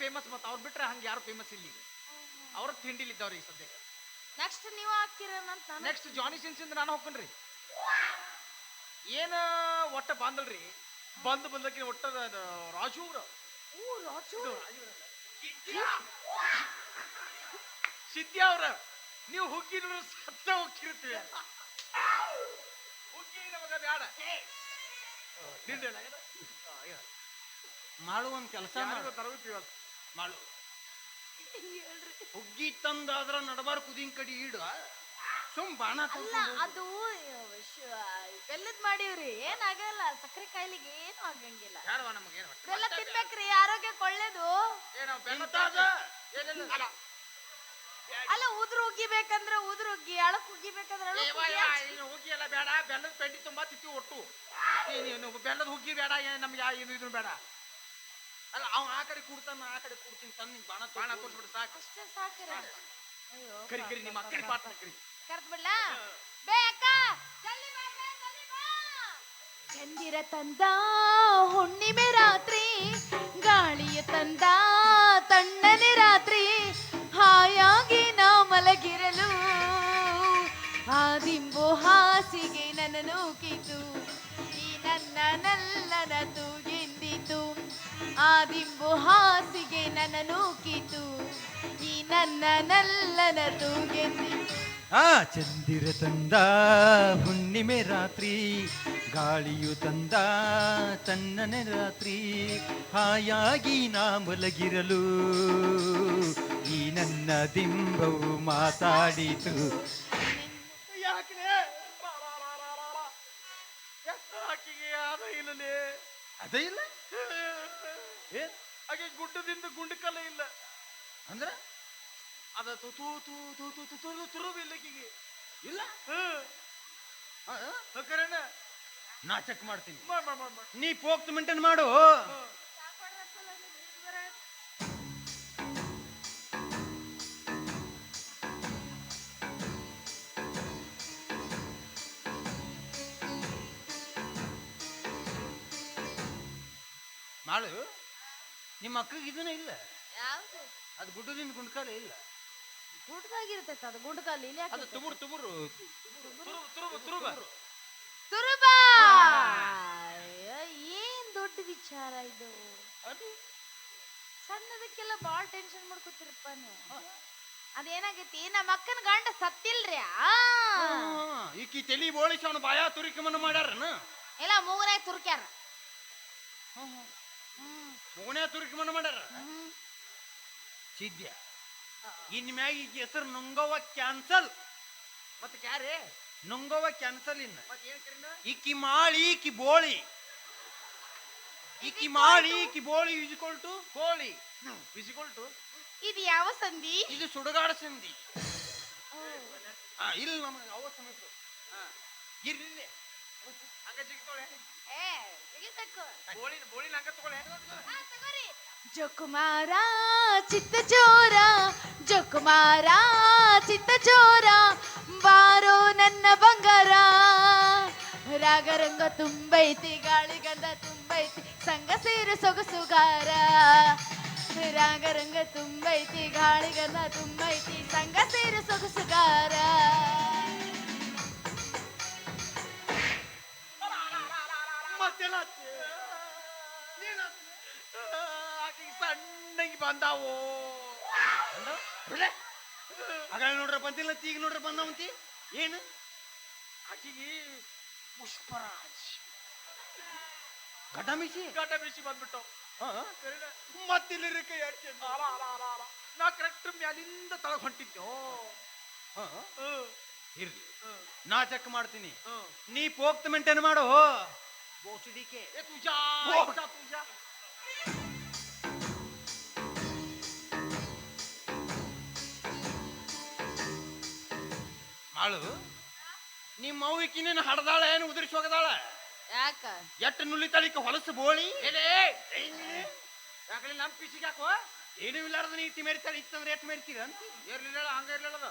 ಫೇಮಸ್ ಮತ್ತೆ ಅವ್ರು ಬಿಟ್ರೆ ಹಂಗೆ ಯಾರು ಫೇಮಸ್ ಇಲ್ಲ ಈಗ ಅವ್ರ ತಿಂಡಿಲಿದ್ದವ್ರಿ ಈಗ ಸದ್ಯಕ್ಕೆ ನೆಕ್ಸ್ಟ್ ನೀವು ಹಾಕಿರಂತ ನೆಕ್ಸ್ಟ್ ಜಾನಿ ಸಿನ್ಸಿಂದ ನಾನು ಹೋಗ್ಕೊಂಡ್ರಿ ಏನ ಒಟ್ಟ ಬಂದಲ್ರಿ ಬಂದಕ್ಕೆ ಒಟ್ಟ ರಾಜು ಸಿದ್ದಿ ಅವ್ರ ನೀವು ಹುಗ್ಗಿದ್ರು ಸತ್ತ ಹೋಗ್ತಿರ್ತೀವಿ ಹುಗ್ಗಿ ನಮಗ ಬ್ಯಾಡ ಮಾಡು ಒಂದ್ ಕೆಲಸ ತರಬೇತಿ ಮಾಡು ಹುಗ್ಗಿ ತಂದಾದ್ರ ನಡಬಾರ ಕುದಿನ ಕಡಿ ಇಡ ಸುಮ್ ಬಾಣ ಅಲ್ಲ ಅದು ಬೆಲ್ಲದ್ ಮಾಡೀವ್ರಿ ಏನಾಗಲ್ಲ ಸಕ್ಕರೆ ಕಾಯಿಲೆಗೆ ಏನು ಆಗಂಗಿಲ್ಲ ಬೆಲ್ಲ ತಿನ್ಬೇಕ್ರಿ ಆರೋಗ್ಯಕ್ಕೆ ಒಳ್ಳೇದು ಅಲ್ಲ ಉದ್ರ ಹುಗ್ಗಿ ಬೇಕಂದ್ರ ಉದ್ರ ಹುಗ್ಗಿ ಅಳಕ್ ಹುಗ್ಗಿ ಬೇಕಂದ್ರ ಹುಗ್ಗಿ ಎಲ್ಲ ಬೇಡ ಬೆಲ್ಲದ ಪೆಂಡಿ ತುಂಬಾ ತಿತ್ತಿ ಒಟ್ಟು ಬೆಲ್ಲದ ಹುಗ್ಗಿ ಬೇಡ ನಮ್ಗೆ ಇದು ಬೇಡ ಅಲ್ಲ ಅವ್ ಆ ಕಡೆ ಕೂಡ್ತಾನ ಆ ಕಡೆ ಕೂಡ್ತೀನಿ ತಂದ್ ನಿಂಗ್ ಬಾಣ ತೋರ್ಸ್ಬಿಡು ಸಾಕು ಅಷ್ಟೇ ಸಾಕ್ರಿ ಕರಿ ಕರಿ ನಿಮ್ಮ ಅಕ್ಕನ ಪಾತ್ರ ಕರಿ ಕರ್ದ್ ಬಿಡ್ಲಾ ಬೇ ಅಕ್ಕ ಜಲ್ದಿ ಬಾ ಜಲ್ದಿ ಬಾ ಚಂದಿರ ತಂದ ಹುಣ್ಣಿಮೆ ರಾತ್ರಿ ಗಾಳಿಯ ತಂದ ತಣ್ಣನೆ ರಾತ್ರಿ ಹಾಯಾಗಿ ನಾ ಮಲಗಿರಲು ಆ ದಿಂಬು ಹಾಸಿಗೆ ನನ್ನ ನೂಕಿತು ಈ ನನ್ನ ನಲ್ಲನ ತೂಗೆಂದಿತು ಆ ದಿಂಬು ಹಾಸಿಗೆ ನನ್ನ ನೂಕಿತು ಈ ನನ್ನ ನಲ್ಲನ ತೂಗೆಂದಿತು ಆ ಚಂದಿರ ತಂದ ಹುಣ್ಣಿಮೆ ರಾತ್ರಿ ಗಾಳಿಯು ತಂದ ತಣ್ಣನೆ ರಾತ್ರಿ ಹಾಯಾಗಿ ನಾ ಮಲಗಿರಲು ಈ ನನ್ನ ದಿಂಬವು ಮಾತಾಡಿತು ಅದೇ ಇಲ್ಲ ಹಾಗೆ ಗುಡ್ಡದಿಂದ ಗುಂಡಕಲ್ಲ ಇಲ್ಲ ಅಂದ್ರ ಅದ ತುರುಬು ಇಲ್ಲಕ್ಕಿಗೆ ಇಲ್ಲ ಕರೆನ ನಾ ಚೆಕ್ ಮಾಡ್ತೀನಿ ಮಾಡ್ ನೀ ಪೋಕ್ತ್ ಮೇಂಟೈನ್ ಮಾಡು ಮಾಡು ನಿಮ್ಮ ಅಕ್ಕಗೆ ಇದನ್ನ ಇಲ್ಲ ಯಾವ್ದು ಅದು ಗುಡ್ಡದಿಂದ ಗುಂಡ್ಕಾಲ ಇಲ್ಲ ಗುಡ್ಡದಾಗಿರ್ತೈತೆ ಅದು ಗುಡ್ಡಕಾಲ ಇಲ್ಲಿ ಅದು ತುಬುರು ತುಬುರು ತುರುಬಾ ಏನ್ ದೊಡ್ಡ ವಿಚಾರ ಇದು ಅದು ಸಣ್ಣದಕ್ಕೆಲ್ಲ ಬಾಳ್ ಟೆನ್ಷನ್ ಮಾಡ್ಕೊತಿರಪ್ಪ ನೀವು ಅದೇನಾಗೈತಿ ನಮ್ಮ ಅಕ್ಕನ ಗಂಡ ಸತ್ತಿಲ್ರಿ ಈಕಿ ತಲಿ ಬೋಳಿಸಿ ಅವನು ಬಾಯ ತುರಿಕಮನ ಮಾಡ್ಯಾರನ ಎಲ್ಲ ಮೂಗನೇ ತುರ್ಕ್ಯಾರ ಮೂಗನೇ ತುರಿಕಮನ ಮಾಡ್ಯಾರ ಸಿದ್ಯ ಇನ್ ಮ್ಯಾಗ ಈಗ ಹೆಸರು ನುಂಗವ್ವ ಕ್ಯಾನ್ಸಲ್ ಮತ್ತೆ ಕ್ಯಾರೇ ನುಂಗವ್ವ ಕ್ಯಾನ್ಸಲ್ ಇನ್ನ ಮತ್ತೆ ಏನ್ ಕರೀನ ಈಕಿ ಮಾಳಿ ಈಕಿ ಬೋಳಿ ಈಕಿ ಮಾಳಿ ಈಕಿ ಬೋಳಿ ಇಜ್ಕೊಲ್ ಟು ಕೋಳಿ ವಿಸಿಕೊಲ್ ಟು ಇದು ಯಾವ ಸಂಧಿ ಇದು ಸುಡುಗಾಡ ಸಂಧಿ ಇಲ್ಲ ನಮಗೆ ಅವ ಸಮೇತ ಇರ್ಲಿ ಹಂಗ ಜಿಗ್ತೋಳೆ ಏ ತೆಗಿಬೇಕು ಬೋಳಿನ ಹಂಗ ತಗೊಳ್ಳೆ ತಗೋರಿ ಜೋಕುಮಾರ ಚಿತ್ತ ಚೋರ, ಜೋಕುಮಾರ ಚಿತ್ತ ಚೋರ, ಬಾರೋ ನನ್ನ ಬಂಗಾರ. ರಾಗರಂಗ ತುಂಬೈತಿ, ಗಾಳಿಗಂಧ ತುಂಬೈತಿ, ಸಂಗ ಸೇರು ಸೊಗಸುಗಾರ. ರಾಗರಂಗ ತುಂಬೈತಿ, ಗಾಳಿಗಂಧ ತುಂಬೈತಿ, ಸಂಗ ಸೇರು ಸೊಗಸುಗಾರ. ಮತ್ತೆಲ್ಲ ಆಕಿಗೆ ಸಣ್ಣಗೆ ಬಂದಾವು. ಆಗ ನೋಡ್ರ ಬಂದಿಲ್ಲ, ಈಗ ನೋಡ್ರ ಬಂದವಂತಿ. ಏನು ಆಕಿಗೆ ಪುಷ್ಪರಾಜ್ ಗಡ್ಡ ಮೀಸಿ ಗಡ್ಡ ಬಿಸಿ ಬಂದ್ಬಿಟ್ಟು ಮತ್ತಿಲ್ಲ ಕೈ ನಾ ಕರೆಕ್ಟ್ ಮ್ಯಾಲಿಂದ ತಳಗ್ ಹೊಂಟಿದ್ದೆ. ಇರ್ಲಿ, ನಾ ಚೆಕ್ ಮಾಡ್ತೀನಿ. ನೀ ಪೋಕ್ತ ಮೇಂಟೈನ್ ಮಾಡು. ಬೋಸುಡಿಕೆ ತುಜಾ ತುಜಾ ಮಾಡು. ನಿಮ್ಮ ಅವ್ಕಿನೇನು ಹಡ್ದಾಳ ಏನು ಉದುರಿಸಿ ಹೋಗದಾಳ? ಯಾಕ ಎಟ್ಟು ನುಲಿತಾಳಿಕ ಹೊಲಸು ಬೋಳಿ ಯಾಕಲಿ ನಮ್ ಪಿಸಿಗೆ ಯಾಕೋ ಏನು ಇಲ್ಲಾರ್ದ ನೀತಿ ಮೆರಿತಾಳೆ. ಇತ್ತಂದ್ರೆ ಎಷ್ಟು ಮೆರಿತೀರ ಅಂತ ಇರ್ಲಿಲ್ಲ, ಹಂಗ ಇರ್ಲಿಲ್ಲದ.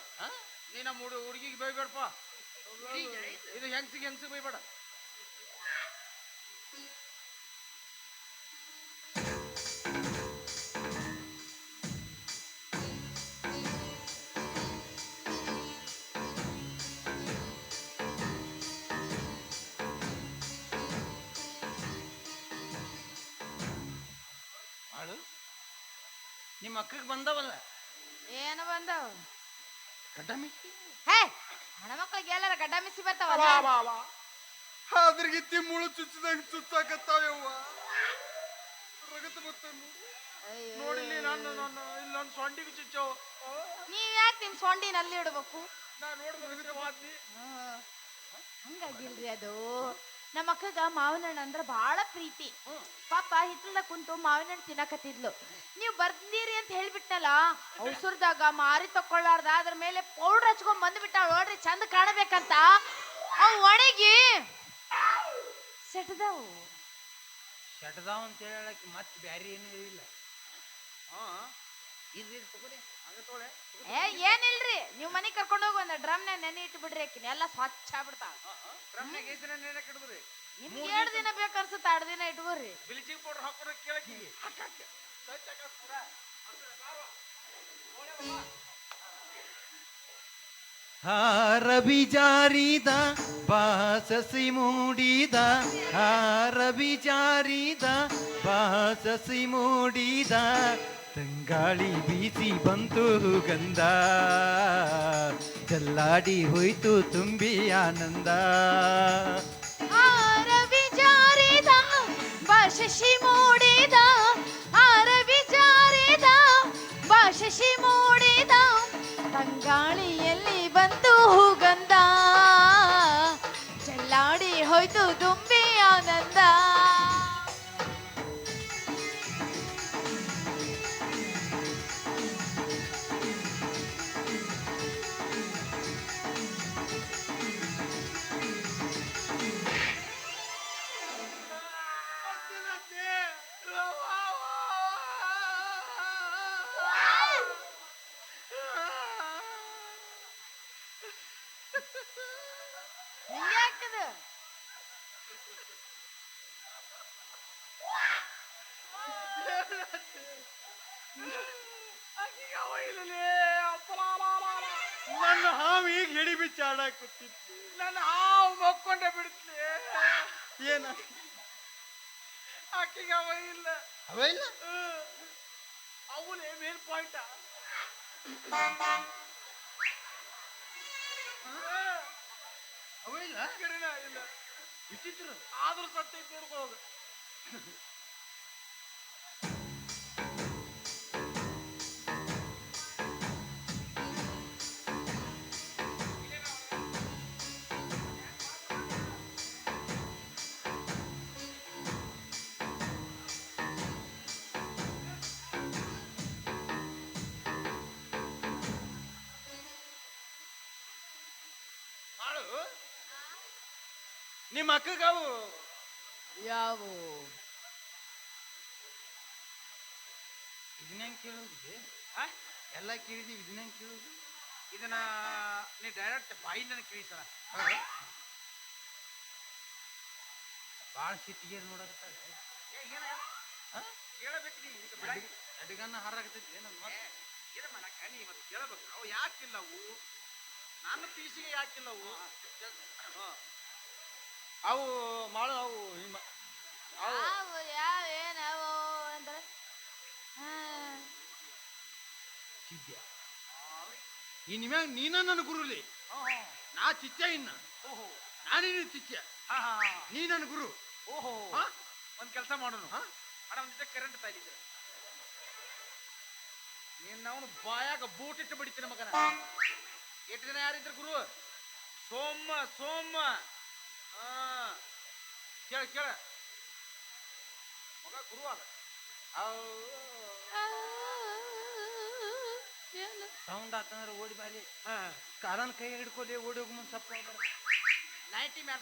ನೀ ನಮ್ಮ ಹುಡುಗಿಗೆ ಬೈಬೇಡಪ್ಪ, ಇದು ಹೆಂಗ್ಸಿಗೆ ಬೈಬೇಡ. ಮಾಡು. ನಿಮ್ಮ ಅಕ್ಕಗೆ ಬಂದವಲ್ಲ ಏನು ಬಂದವ? ಗಡ್ಡ ಮೀಸಿ. ಹೇ, ಹೆಣ್ಮಕ್ಳಿಗೆ ಎಲ್ಲಾರ ಗಡ್ಡ ಮಿಸಿ ಬರ್ತಾವಲ್ಲ. ಅದ್ರಗಿತ್ತಿ ಮುಳು ಚುಚ್ಚದಂಗ ಚುಚ್ಚಾಕತ್ತಾವ. ರಗತ ನೋಡಿ ನನ್ನ ಸೊಂಡಿಗೆ ಚುಚ್ಚೋ. ನೀವ್ ಯಾಕೆ ನಿಮ್ ಸೊಂಡಿನ ಅಲ್ಲಿ ಇಡ್ಬೇಕು? ನಾ ನೋಡ್ಬೇಕು. ಹಂಗಾಗಿಲ್ರಿ ಅದು. ನಮ್ಮ ಅಕ್ಕಗ ಮಾವಿನ ಹಣ್ಣು ಅಂದ್ರ ಬಹಳ ಪ್ರೀತಿ. ಪಾಪ ಹಿತ್ತಲ್ದಾಗ ಕುಂತು ಮಾವಿನ ಹಣ್ಣು ತಿನ್ನಕತ್ತಿದ್ಲು. ನೀವು ಬರ್ದಿರಿ ಅಂತ ಹೇಳ್ಬಿಟ್ನಲ್ಲ, ಔಸರ್ದಾಗ ಮಾರಿ ತಕೊಳ್ಳಾರ್ದ ಅದ್ರ ಮೇಲೆ ಪೌಡ್ರ್ ಹಚ್ಕೊಂಡ್ ಬಂದ್ಬಿಟ್ಟಾಳ ನೋಡ್ರಿ, ಚಂದ ಕಾಣಬೇಕಂತ. ಅವ್ ಒಣಗಿ ಸೆಟ್ದಾವು. ಶಟದಾವ್ ಅಂತ ಹೇಳಕ್ಕೆ ಮತ್ತೆ ಬ್ಯಾರಿ ಏನು ಇಲ್ಲ. ಇಲ್ಲಿ ತಗೋರಿ, ಹಂಗ ತೋಳೆ. ಏನಿಲ್ರಿ, ನೀವು ಮನೆಗೆ ಕರ್ಕೊಂಡು ಹೋಗಿ ಒಂದ್ ಡ್ರಮ್ನ ನೆನೆ ಇಟ್ಟು ಬಿಡ್ರಿ, ಆಕಿನ ಎಲ್ಲ ಸ್ವಚ್ಛ ಆಗ್ಬಿಡ್ತಾವ. ರಮ್ನಾಗ ಐದು ದಿನ ನೆನಕ್ಕೆ ಇಡ್ಬಿಡ್ರಿ. ನಿಮ್ಗೆ 2 ದಿನ ಬೇಕನ್ಸುತ್ತ, 2 ದಿನ ಇಟ್ಕೋರಿ. ಬ್ಲೀಚಿಂಗ್ ಪೌಡರ್ ಹಾಕೋರ ಕೇಳಕ್ಕೆ ರವಿ ಜಾರಿದ ಬಾಸಸಿ ಮೂಡಿದ, ರವಿ ಜಾರಿದ ಬಾಸಸಿ ಮೂಡಿದ, ತಂಗಾಳಿ ಬೀಸಿ ಬಂತು ಗಂಧ, ಜಲ್ಲಾಡಿ ಹೋಯ್ತು ತುಂಬಿ ಆನಂದ. ರವಿ ಜಾರಿದ ಬಾಶಶಿ ಮೂಡಿದ, ರವಿ ಜಾರಿದ ಬಾಶಶಿ ಮೂಡಿದ, ತಂಗಾಳಿಯಲ್ಲಿ ಬಂತು ಗಂಧ, ಜಲ್ಲಾಡಿ ಹೋಯ್ತು ತುಂಬಿ ಆನಂದ. ಹಿಂಗ್ಯಾಕದ? ನನ್ನ ಹಾವು ಈಗ ಹಿಡಿ ಬಿಚ್ಚ ಆಡಾಕತ್ತಿತ್ತು. ನನ್ನ ಹಾವು ಮಕ್ಕೊಂಡೆ ಬಿಡ್ತಿ. ಏನ ಆಕಿಗೆ ಅವ ಇಲ್ಲ. ಅವ ಇಲ್ಲ, ಅವನೇ ಮೇನ್ ಪಾಯಿಂಟ್. ಅವ ಇಲ್ಲ, ಇಲ್ಲ ವಿಚಿತ್ರ. ಆದ್ರೂ ಸತ್ತೈತಿ ನೋಡ್ಕೊಳ್ಳೋದು. ನಿಮ್ಮ ಅಕ್ಕಗಾವು ಯಾವ ಇದನ್ನ ಹೆಂಗ್ ಕೇಳೋದ್ರಿ? ಆ? ಎಲ್ಲ ಕೇಳಿದೀವಿ, ಇದನ್ನ ಹೆಂಗ್ ಕೇಳೋದು? ಇದನ್ನ ನೀ ಡೈರೆಕ್ಟ್ ಬಾಯಿನ ಕೇಳಿಸಲ್ಲ. ಭಾಳ ಸಿಟ್ಟಿಗೆ ನೋಡಕತ್ತಾಗ ಕೇಳಬೇಕು ನೀ ಇದಕ್ಕೆ ಬಿಡಂಗಿಲ್ಲ. ಅಡಿಗನ್ನ ಹಾರಾಗತೈತಿ ನಮ್ಮ ಏನು ಮಾಡಕ್ಕ ನೀ ಇವತ್ತು ಕೇಳಬೇಕು. ಅವು ಯಾಕಿಲ್ಲವು ನನ್ನ ಪೀಸಿಗೆ ಯಾಕಿಲ್ಲವು? ಅವು ಮಾಡು ಅವು ಯಾವ ಯಾವ ಏನವು ಅಂದ್ರೆ ಚಿದ್ಯ ಈ ನಿಮ್ಯಾಗ ನೀನ ನನ್ನ ಗುರುಲಿ, ನಾ ಚಿಚ್ಚ ಇನ್ನ ಓಹೋ ನಾನೇನು ಚಿಚ್ಚ, ಹಾ ಹಾ ನೀ ನನ್ನ ಗುರು. ಓಹೋ ಹಾ? ಒಂದ್ ಕೆಲಸ ಮಾಡೋಣ. ಅಣ್ಣ ಒಂದ್ ಜೊತೆ ಕರೆಂಟ್ ತಾಯಿದ್ರೆ ನೀನ್ ಅವನು ಬಾಯಾಗ ಬೂಟ್ ಇಟ್ಟು ಬಿಡ್ತೀನಿ ಮಗನ. ಎಷ್ಟು ಜನ ಯಾರಿದ್ರು ಗುರು? ಸೋಮ ಸೋಮ. ಹಾ ಕೇಳ ಕೇಳ ಮಗ ಗುರು ಅದ. ಏನು ಸೌಂಡ್ ಆತಂದ್ರೆ ಓಡಿ ಬಾಲಿ, ಕಾಲನ್ ಕೈ ಹಿಡ್ಕೊಲಿ, ಓಡಿ ಹೋಗಿ ಮುಂದೆ ಸಪ್ಪ ನೈಂಟಿ ಮ್ಯಾಲ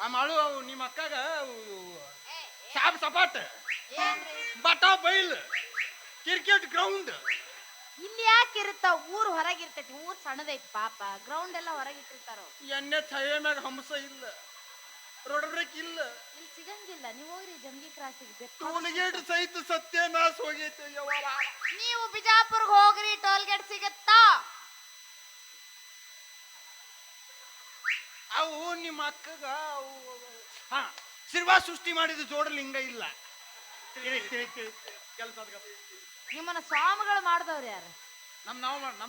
ಆ ಮಾಡು. ಅವು ನಿಮ್ಮ ಅಕ್ಕಾಗ ಸಾಪ್ ಸಪಾಟ್ ಏನ್ರಿ ಬಟಾ ಬೈಲ್ ಕ್ರಿಕೆಟ್ ಗ್ರೌಂಡ್ ಇಲ್ಲಿ ಯಾಕೆ ಇರುತ್ತಾವ? ಊರ್ ಹೊರಗಿರ್ತೈತಿ, ಊರ್ ಸಣ್ಣದೈತಿ ಪಾಪ, ಗ್ರೌಂಡ್ ಎಲ್ಲ ಹೊರಗಿಟ್ಟಿರ್ತಾರ. ಎಣ್ಣೆ ಛಾಯೆ ಮ್ಯಾಗ ಹಂಸ ಇಲ್ಲ, ರೋಡ್ ಬ್ರೇಕ್ ಇಲ್ಲ, ಇಲ್ಲಿ ಸಿಗಂಗಿಲ್ಲ. ನೀವು ಹೋಗ್ರಿ ಜಂಗಿ ಕ್ರಾಸಿಗೆ. ಟೋಲ್ಗೇಟ್ ಸಹಿತ ಸತ್ಯನಾಶ ಹೋಗೈತೆ. ನೀವು ಬಿಜಾಪುರ್ಗೆ ಹೋಗ್ರಿ, ಟೋಲ್ ಗೇಟ್ ಸಿಗತ್ತಾ? ಅವು ನಿಮ್ಮ ಅಕ್ಕಗ ಅವು ಹಾ ಶಿರ್ವಾ ಸೃಷ್ಟಿ ಮಾಡಿದ ಜೋಡಲಿಂಗ ಇಲ್ಲ. ಕೆಲಸ ನಿಮ್ಮನ್ನ ಸ್ವಾಮಿಗಳು ಮಾಡ್ದವ್ರು ಯಾರು? ನಮ್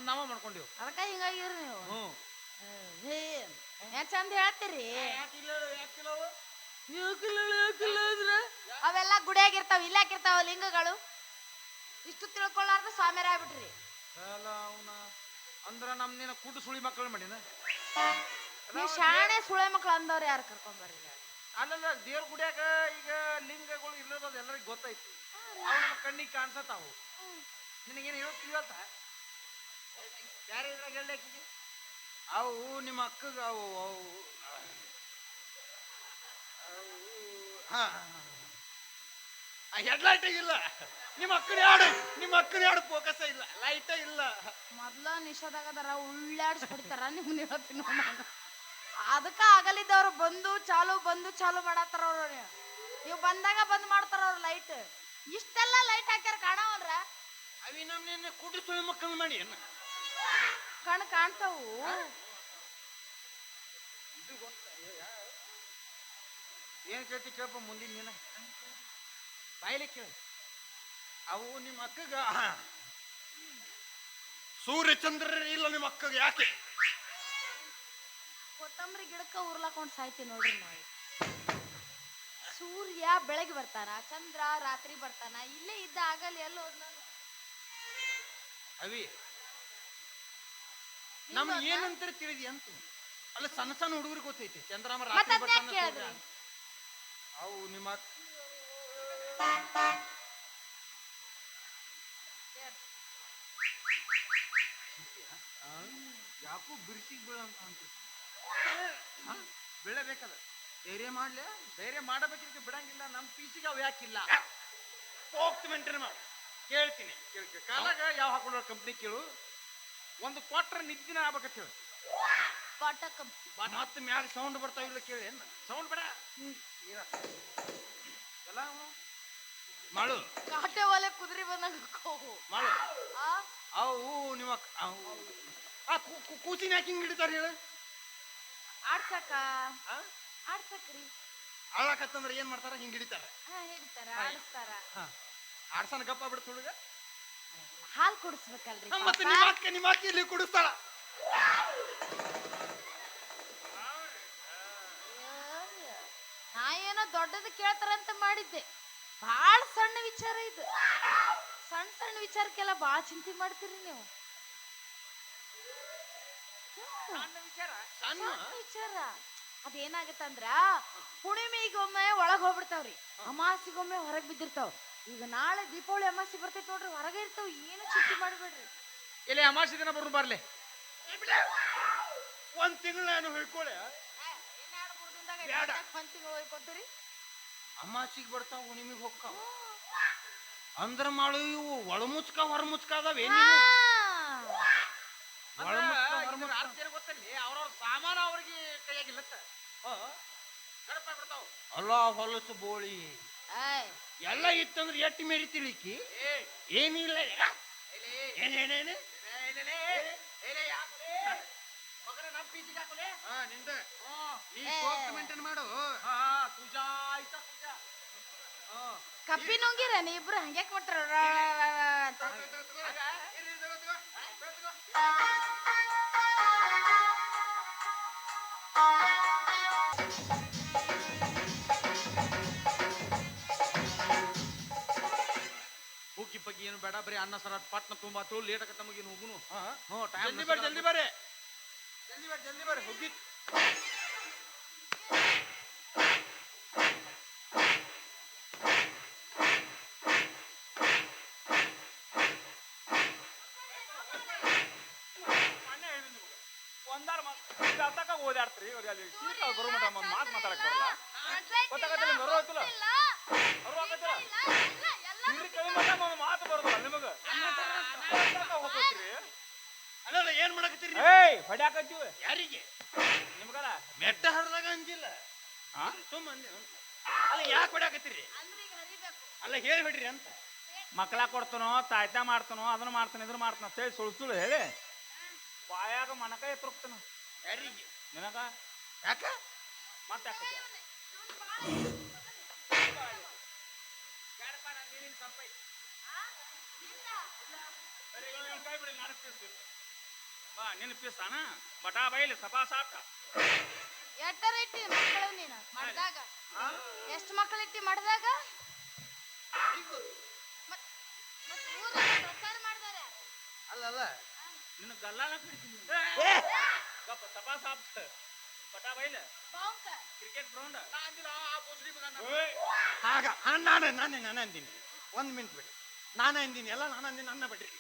ನಾವ ಮಾಡ್ಕೊಂಡಿವ್. ಅದಕ್ಕ ಹಿಂಗಾಗಿವ್ರಿ ನೀವು. ಹ್ಮ್ ಏನ್ ಚಂದ ಹೇಳ್ತೀರಿ. ಅವೆಲ್ಲ ಗುಡಿಯಾಗಿರ್ತಾವ, ಇಲ್ಲಾಕಿರ್ತಾವ ಲಿಂಗಗಳು. ಇಷ್ಟು ತಿಳ್ಕೊಳ್ಳಾರ್ದ ಸ್ವಾಮಿಯರ ಆಗ್ಬಿಟ್ರಿ. ಅವನ ಅಂದ್ರ ನಮ್ನೇನ ಕೂಟು ಸುಳಿ ಮಕ್ಕಳು ಮಾಡಿನ. ನೀವು ಶಾಣೆ ಸುಳೆ ಮಕ್ಳು ಅಂದವ್ರು ಯಾರು ಕರ್ಕೊಂಬರ್ರಿ. ಅಲ್ಲಲ್ಲ ದೇವ್ರ ಗುಡಿಯಾಗ ಈಗ ಲಿಂಗಗಳು ಇಲ್ಲದ ಎಲ್ಲರಿಗೂ ಗೊತ್ತೈತಿ. ಅವು ನಮ್ಮ ಕಣ್ಣಿಗೆ ಕಾಣಿಸತಾವು. ನಿನಗೇನು ಹೇಳ್ತೀವಿ ಅಂತ ಯಾರು ಇದ್ರಾಗ ಹೇಳಕ್ಕೆ? ಅವು ನಿಮ್ಮ ಅಕ್ಕಗ ಅವು ಅವು ಹಾ ಹೆಡ್ಲೈಟ್ ಇಲ್ಲ. ನಿಮ್ಮ ಅಕ್ಕನ ಯಾಡು ಫೋಕಸ್ ಇಲ್ಲ, ಲೈಟ್ ಇಲ್ಲ. ಮೊದ್ಲ ನಿಷೇಧಾಗದಾರ, ಉಳ್ಳಾಡ್ಸಿ ಹೊಡಿತಾರ. ನಿಮ್ನ ಹೇಳ್ತೀನಿ ನೋಡ. ಅದಕ್ಕ ಆಗಲಿದ್ದವ್ರು ಬಂದು ಚಾಲು ಮಾಡತ್ತಾರ ಅವ್ರು. ನೀವು ಬಂದಾಗ ಬಂದ್ ಮಾಡ್ತಾರ ಅವ್ರು ಲೈಟ್. ಇಷ್ಟೆಲ್ಲ ಲೈಟ್ ಹಾಕ್ಯಾರ ಕಾಣವಲ್ರ. ಅವಿ ನಮ್ನ ಕುಡಿ ಸುಳಿ ಮಕ್ಕಳು ಮಾಡಿ ಕಣ್ ಕಾಣ್ತಾವು. ಇದು ಗೊತ್ತ ಏನ್ ಕೇಳ್ತಿ ಕೇಳಪ್ಪ ಮುಂದಿನ ನೀನ ಬಾಯಿಲೆ ಕೇಳ. ಅವು ನಿಮ್ಮ ಅಕ್ಕಗ ಸೂರ್ಯಚಂದ್ರ ಇಲ್ಲ. ನಿಮ್ಮ ಅಕ್ಕಗ ಯಾಕೆ? ಕೊತ್ತಂಬರಿ ಗಿಡಕ್ಕ ಉರ್ಲಾಕೊಂಡ್ ಸಾಯ್ತೀವಿ ನೋಡ್ರಿ ನಾವು. ಸೂರ್ಯ ಬೆಳಗ್ಗೆ ಬರ್ತಾನ, ಚಂದ್ರ ರಾತ್ರಿ ಬರ್ತಾನ. ಇಲ್ಲೇ ಇದ್ದ ಆಗಲ್ಲ ಎಲ್ಲ ಹೋದ್ ನಾನು. ಅವಿ ನಮ್ಗೆ ಏನಂತಾರೆ ತಿಳಿದಿ ಅಂತ. ಅಲ್ಲ ಸಣ್ಣ ಸಣ್ಣ ಹುಡುಗರಿಗೆ ಗೊತ್ತೈತಿ ಚಂದ್ರಾಮ ರಾತ್ರಿ ಬರ್ತಾನ ಸೂರ್ಯ. ಅವು ನಿಮ್ಮ ಯಾಕೋ ಬಿರ್ಸಿಗೆ ಬೀಳಂತ ಅಂತ ಬೀಳಬೇಕದ. ಧೈರ್ಯ ಮಾಡ್ಲಿ, ಧೈರ್ಯ ಮಾಡಬೇಕಿದ್ರೆ ಬಿಡಂಗಿಲ್ಲ. ನಮ್ಮ ಪೀಸಿಗೆ ಅವು ಯಾಕಿಲ್ಲ ಹೋಗ್ತು ಮೇಂಟೈನ್ ಮಾಡಿ ಕೇಳ್ತೀನಿ. ಕಾಲಾಗ ಯಾವ ಹಾಕೊಂಡ್ರ ಕಂಪ್ನಿ ಕೇಳು. ಒಂದು ಕ್ವಾರ್ಟರ್ ನಿದ್ದಿನ ಆಗ್ಬೇಕಂತ ಹೇಳಿ. ಮತ್ತೆ ಮ್ಯಾಗ ಸೌಂಡ್ ಬರ್ತಾವಿಲ್ಲ ಕೇಳಿ. ಸೌಂಡ್ ಬೇಡ ಎಲ್ಲ ಮಾಡು ಕಾಟೆ ಒಲೆ ಕುದುರೆ ಬಂದಂಗ ಮಾಡು. ಅವು ನಿಮ್ಮ ಕೂಸಿನ ಯಾಕೆ ಹಿಂಗ್ ಹಿಡಿತಾರ ಹೇಳ? ಆಡ್ಸಕ್ರಿ. ಆಳಕತ್ತಂದ್ರೆ ಏನ್ ಮಾಡ್ತಾರ? ಹಿಂಗ್ ಹಿಡಿತಾರ, ಹಿಡಿತಾರ, ಆಡಿಸ್ತಾರ. ಆಡ್ಸನ ಗಪ್ಪ ಬಿಡ್ತ ಹುಡುಗ. ಹಾಲ್ ಕುಡಿಸ್ಬೇಕಲ್ರಿ. ಮತ್ತೆ ನಿಮ್ಮ ಅಕ್ಕ ಇಲ್ಲಿ ಕುಡಿಸ್ತಾಳ. ನಾ ಏನೋ ದೊಡ್ಡದು ಕೇಳ್ತಾರಂತ ಮಾಡಿದ್ದೆ. ಬಾಳ ಸಣ್ಣ ವಿಚಾರ ಇದು. ಸಣ್ಣ ವಿಚಾರಕ್ಕೆಲ್ಲ ಬಾಳ ಚಿಂತೆ ಮಾಡ್ತೀರಿ ನೀವು. ಸಣ್ಣ ವಿಚಾರ ಅದೇನಾಗತ್ತಂದ್ರ ಹುಣ್ಣಿಮೆಗೊಮ್ಮೆ ಒಳಗ್ ಹೋಗ್ಬಿಡ್ತಾವ್ರಿ, ಅಮಾಸಿಗೊಮ್ಮೆ ಹೊರಗ್ ಬಿದ್ದಿರ್ತಾವ. ಈಗ ನಾಳೆ ದೀಪಾವಳಿ ಅಮಾಸಿ ಬರ್ತೈತಿ ನೋಡ್ರಿ, ಹೊರಗೆ ಇರ್ತಾವ. ಏನು ಚಿಂತೆ ಮಾಡ್ಬೇಡ್ರಿ. ಇಲ್ಲಿ ಅಮಾಸಿ ದಿನ ಬರೋದು ಬರ್ಲಿ. ಒಂದ್ ತಿಂಗಳ ನಾನು ಹೇಳ್ಕೊಳೆ. ಒಂದ್ ತಿಂಗಳು ಹೋಗ್ಕೊತೀರಿ. ಅಮಾಸಿಗೆ ಬರ್ತಾವ, ಹುಣ್ಣಿಮೆಗೆ ಹೋಗ್ತಾವ. ಅಂದ್ರ ಮಾಡು ಇವು ಒಳಮುಚ್ಕ ಹೊರಮುಚ್ಕ ಅದಾವ ಹಾ. ಅರ್ಥ ಏನ್ ಗೊತ್ತಲ್ಲಿ ಅವ್ರವ್ರ ಸಾಮಾನು ಅವ್ರಿಗೆ ಕೈಯಾಗಿಲ್ಲತ್ತ ಗಡಪ ಬಿಡ್ತಾವ. ಅಲ್ಲ ಹೊಲಸು ಬೋಳಿ ಏಯ್, ಎಲ್ಲ ಇತ್ತಂದ್ರೆ ಎಟ್ಟಿ ಮೇರಿ ತಿಳಿಕಿ ಏ ಏನಿಲ್ಲ ಏನೇನೇನು ಮಗನ ನಮ್ಮ ಪೀಚಿಗೆ ಹಾಕಲೆ ನಿಂದ ನೀ ಏ. ಸೋಪ್ ಮೇಂಟೈನ್ ಮಾಡು ಪೂಜಾ ಆಯ್ತಾ ಪೂಜಾ ಕಪ್ಪಿ ನುಂಗಿರ ನೀ ಇಬ್ರು ಹಂಗ್ಯಾಕ್ ಮಾಡ್ತಾರ ಅಂತ. ಹುಗ್ಗಿ ಪಗ್ಗಿ ಏನು ಬೇಡ ಬರೀ ಅನ್ನ ಸರ ಪಟ್ನ ತುಂಬಾ ತೋಳು ಲೇಟ್ ಆಗತ್ತ ನಮಗೇನು ಹೋಗುನು ಜಲ್ದಿ ಬರ್ರಿ ಜಲ್ದಿ ಬರ್ರಿ ಜಲ್ದಿ ಬರ್ರಿ ಹುಗ್ಗಿ ಒಂದಾರ ಮಾತಾಕ ಓದಾಡ್ತ್ರಿ ಅವ್ರಿಗೆ ಅಲ್ಲಿ ಸೀಟ್ ಬರೋ ಮಟ ಮಾತು ಮಾತಾಡಕ್ ಬರಲ್ಲ ಗೊತ್ತಾಗತ್ತಿಲ್ಲ ಬರೋ ಆಯ್ತಲ್ಲ ಅವ್ರು ಹಾಕತ್ತಿಲ್ಲ ಇಲ್ಲಿ ಕೈ ಮಟ ಮಾತು ಬರೋದಲ್ಲ ನಿಮಗ ಹೋಗ್ತೀರಿ ಅಲ್ಲ ಏನ್ ಮಾಡಕತ್ತೀರಿ ಏಯ್ ಹೊಡ್ಯಾಕತ್ತೀವಿ ಯಾರಿಗೆ ನಿಮ್ಗಲ್ಲ ಮೆಟ್ಟ ಹರಿದಾಗ ಅಂಜಿಲ್ಲ ಹಾ ಸುಮ್ಮ ಅಂದೆ ಅಲ್ಲ ಯಾಕೆ ಹೊಡ್ಯಾಕತ್ತೀರಿ ಅಲ್ಲ ಹೇಳಿ ಬಿಡ್ರಿ ಅಂತ ಮಕ್ಕಳ ಕೊಡ್ತಾನೋ ತಾಯ್ತಾ ಮಾಡ್ತಾನೋ ಅದನ್ನ ಮಾಡ್ತಾನೆ ಇದ್ರ ಮಾಡ್ತಾನ ಅಂತೇಳಿ ಸುಳ್ಳು ಹೇಳಿ ಬಾಯಾಗ ಮನಕಾಯಿ ತುರುಕ್ತಾನ ಯಾರಿಗೆ ನಿನಗ ಯಾಕ ಮತ್ತೆ ಬಾ ನಿನ್ನ ಪೀಸಾನ ಬಟಾ ಬೈಲಿ ಸಪಾ ಸಾಟ ಎಟ್ಟರ ಇಟ್ಟಿ ಮಕ್ಕಳು ನೀನು ಮಾಡ್ದಾಗ ಎಷ್ಟು ಮಕ್ಕಳು ಇಟ್ಟಿ ಮಾಡ್ದಾಗ ಮತ್ ಊರಲ್ಲಿ ಪ್ರಚಾರ ಮಾಡ್ದಾರೆ. ಅಲ್ಲ ನಿನ್ನ ಗಲ್ಲಾನ ಕಡಿತೀನಿ ಗಪ್ಪ ಸಪಾ ಸಾಪ್ತ ಬಟಾ ಬೈಲ ಬಾವುಕ. ಕ್ರಿಕೆಟ್ ಗ್ರೌಂಡ್ ಆಗ ನಾನೇ ಅಂತೀನಿ ಒಂದ್ ಮಿನಿಟ್ ಬಿಡಿ ನಾನೇ ಅಂದಿನಿ ಎಲ್ಲ ನಾನು ಅಂದಿನಿ ನನ್ನ ಬಿಡ್ರಿ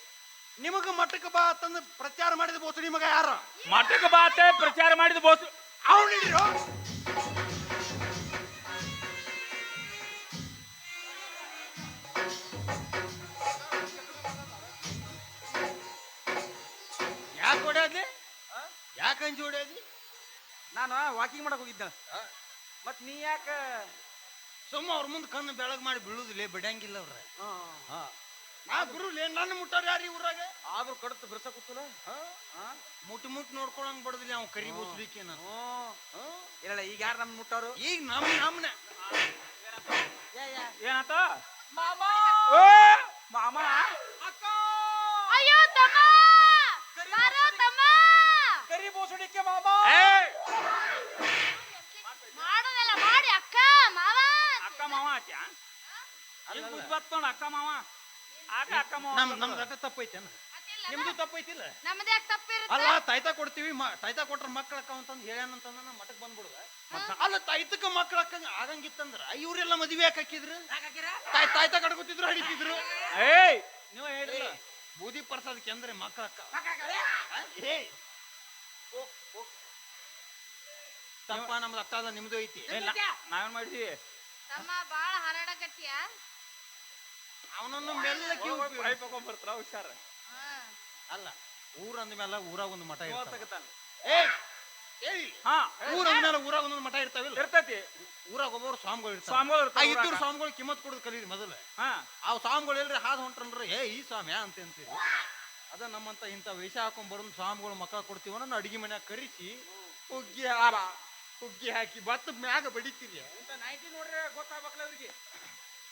ನಿಮಗ ಮಟ್ಟಕ್ಕೆ ಬಾ ತಂದು ಪ್ರಚಾರ ಮಾಡಿದ ಬೋಸು ನಿಮಗ ಯಾರ ಮಠಕ್ಕೆ ಬಾತೆ ಪ್ರಚಾರ ಮಾಡಿದ ಬೋಸು ಅವ್ನು ಹಿಡಿರೋ ಯಾಕೆ ಹೊಡ್ಯಾದ್ಲಿ ಯಾಕೆ ಅಂಜಿ ಹೊಡ್ಯಾದಿ ನಾನು ವಾಕಿಂಗ್ ಮಾಡಕ್ ಹೋಗಿದ್ದೆ ಮತ್ ನೀ ಯಾಕ ಸುಮ್ಮ ಅವ್ರ ಮುಂದೆ ಕಣ್ಣು ಬೆಳಗ್ ಮಾಡಿ ಬೀಳುದಿಲ್ಲ ಬಿಡಂಗಿಲ್ಲ ಅವ್ರ ನಾ ಗುರುಲೇ ನನ್ನ ಮುಟ್ಟಾರ ಯಾರು ಊರಾಗ ಆದ್ರೂ ಕಡತ ಬಿರ್ಸ ಕೂತಲ್ಲ ಮುಟ್ಟು ನೋಡ್ಕೊಳಂಗ್ ಬಡದಿಲ್ಲ ಅವ್ನು ಕರಿ ಬೋಸ್ಲಿಕ್ಕೆ ನಾನು ಇಲ್ಲ ಈಗ ಯಾರು ನಮ್ ಮುಟ್ಟವ್ರು ಈಗ ನಮ್ಮನೆ ಏನಾತ ಮಾಮ ಅಕ್ಕ ಅಯ್ಯೋ ತಮ್ಮ ಬಾರೋ ತಮ್ಮ. ಕರಿ ಬೋಸಡಿಕೆ ಮಾಮ ಮಾಡೋದೆಲ್ಲ ಮಾಡಿ ಅಕ್ಕ ಮಾವ. ಅಕ್ಕ ಮಾವ ಆತ್ಯಾ ಅಲ್ಲಿ ಬುದ್ಧಿ ಬತ್ತೋಣ ಅಕ್ಕ ಮಾವ ಆಗ ಅಕ್ಕ ಮಾವ ನಮ್ದು ಅಟ್ಟ ತಪ್ಪೈತೇನ ನಿಮ್ದು ತಪ್ಪೈತಿಲ್ಲ ನಮ್ದು ಯಾಕೆ ತಪ್ಪಿರುತ್ತೆ? ಅಲ್ಲ ತಾಯ್ತಾ ಕೊಡ್ತೀವಿ ತಾಯ್ತಾ ಕೊಟ್ರ ಮಕ್ಳ ಅಕ್ಕ ಅಂತಂದು ಹೇಳ್ಯಾನಂತಂದ ನಾ ಮಠಕ್ ಬಂದ್ಬಿಡುದ ಅಲ್ಲ ತಾಯ್ತಕ್ಕ ಮಕ್ಳ ಅಕ್ಕ ಆಗಂಗಿತ್ತಂದ್ರ ಇವ್ರೆಲ್ಲ ಮದ್ವೆ ಯಾಕೆ ಹಾಕಿದ್ರು ತಾಯ್ತಾ ಕಡ್ಕೊತಿದ್ರು ಹಡಿತಿದ್ರು ಏಯ್ ನೀವು ಹೇಳಿಲ್ಲ ಬೂದಿ ಪರ್ಸದಕ್ಕೆ ಅಂದ್ರೆ ಮಕ್ಳ ಅಕ್ಕ ಏ ತಪ್ಪ ನಮ್ದು ಅಕ್ಕ ಅದ ನಿಮ್ದು ಐತಿ ನಾವೇನ್ ಮಾಡಿದ್ವಿ ತಮ್ಮ ಬಾಳ ಹರಡಕತ್ತೀಯ. ಅವನನ್ನು ಮೆಲ್ಲಕ್ಕೆ ಪೈಪ್ ಹಾಕೊಂಡ್ ಬರ್ತಾರ ಹುಷಾರ ಅಲ್ಲ ಊರ್ ಅಂದ್ಮೇಲೆ ಊರಾಗ ಒಂದು ಮಠ ಇರ್ತಾವ ತಗತಾನ ಏ ಹೇಳಿ ಹಾ ಊರ್ ಅಂದ್ಮೇಲೆ ಊರಾಗ ಒಂದೊಂದು ಮಠ ಇರ್ತಾವಿಲ್ಲ ಇರ್ತೈತಿ ಊರಾಗ ಒಬ್ಬರು ಸ್ವಾಮಿಗಳು ಇರ್ತಾವ ಸ್ವಾಮಿಗಳು ಆ ಇರ್ತಾವ ಇದ್ದೂರು ಸ್ವಾಮಿಗಳು ಕಿಮ್ಮತ್ ಕೊಡೋದು ಕಲೀರಿ ಮೊದಲು ಹಾ ಆ ಸ್ವಾಮಿಗಳು ಎಲ್ರಿ ಹಾದ್ ಹೊಂಟ್ರನ್ರಿ ಏ ಈ ಸ್ವಾಮಿ ಅಂತ ಅಂತೀರಿ ಅದ ನಮ್ಮಂತ ಇಂಥ ವೇಷ ಹಾಕೊಂಡ್ ಬರೋದು ಸ್ವಾಮಿಗಳು ಮಕ್ಕಳ ಕೊಡ್ತೀವ ನಾನು ಅಡಿಗೆ ಮನ್ಯಾಗ ಕರಿಸಿ ಹುಗ್ಗಿ ಹಾಕಿ ಭತ್ತ ಮ್ಯಾಗ ಬಡಿತೀರಿ ನೋಡ್ರಿ ಗೊತ್ತಾಗ್ಬೇಕಲ್ಲ ಅವ್ರಿಗೆ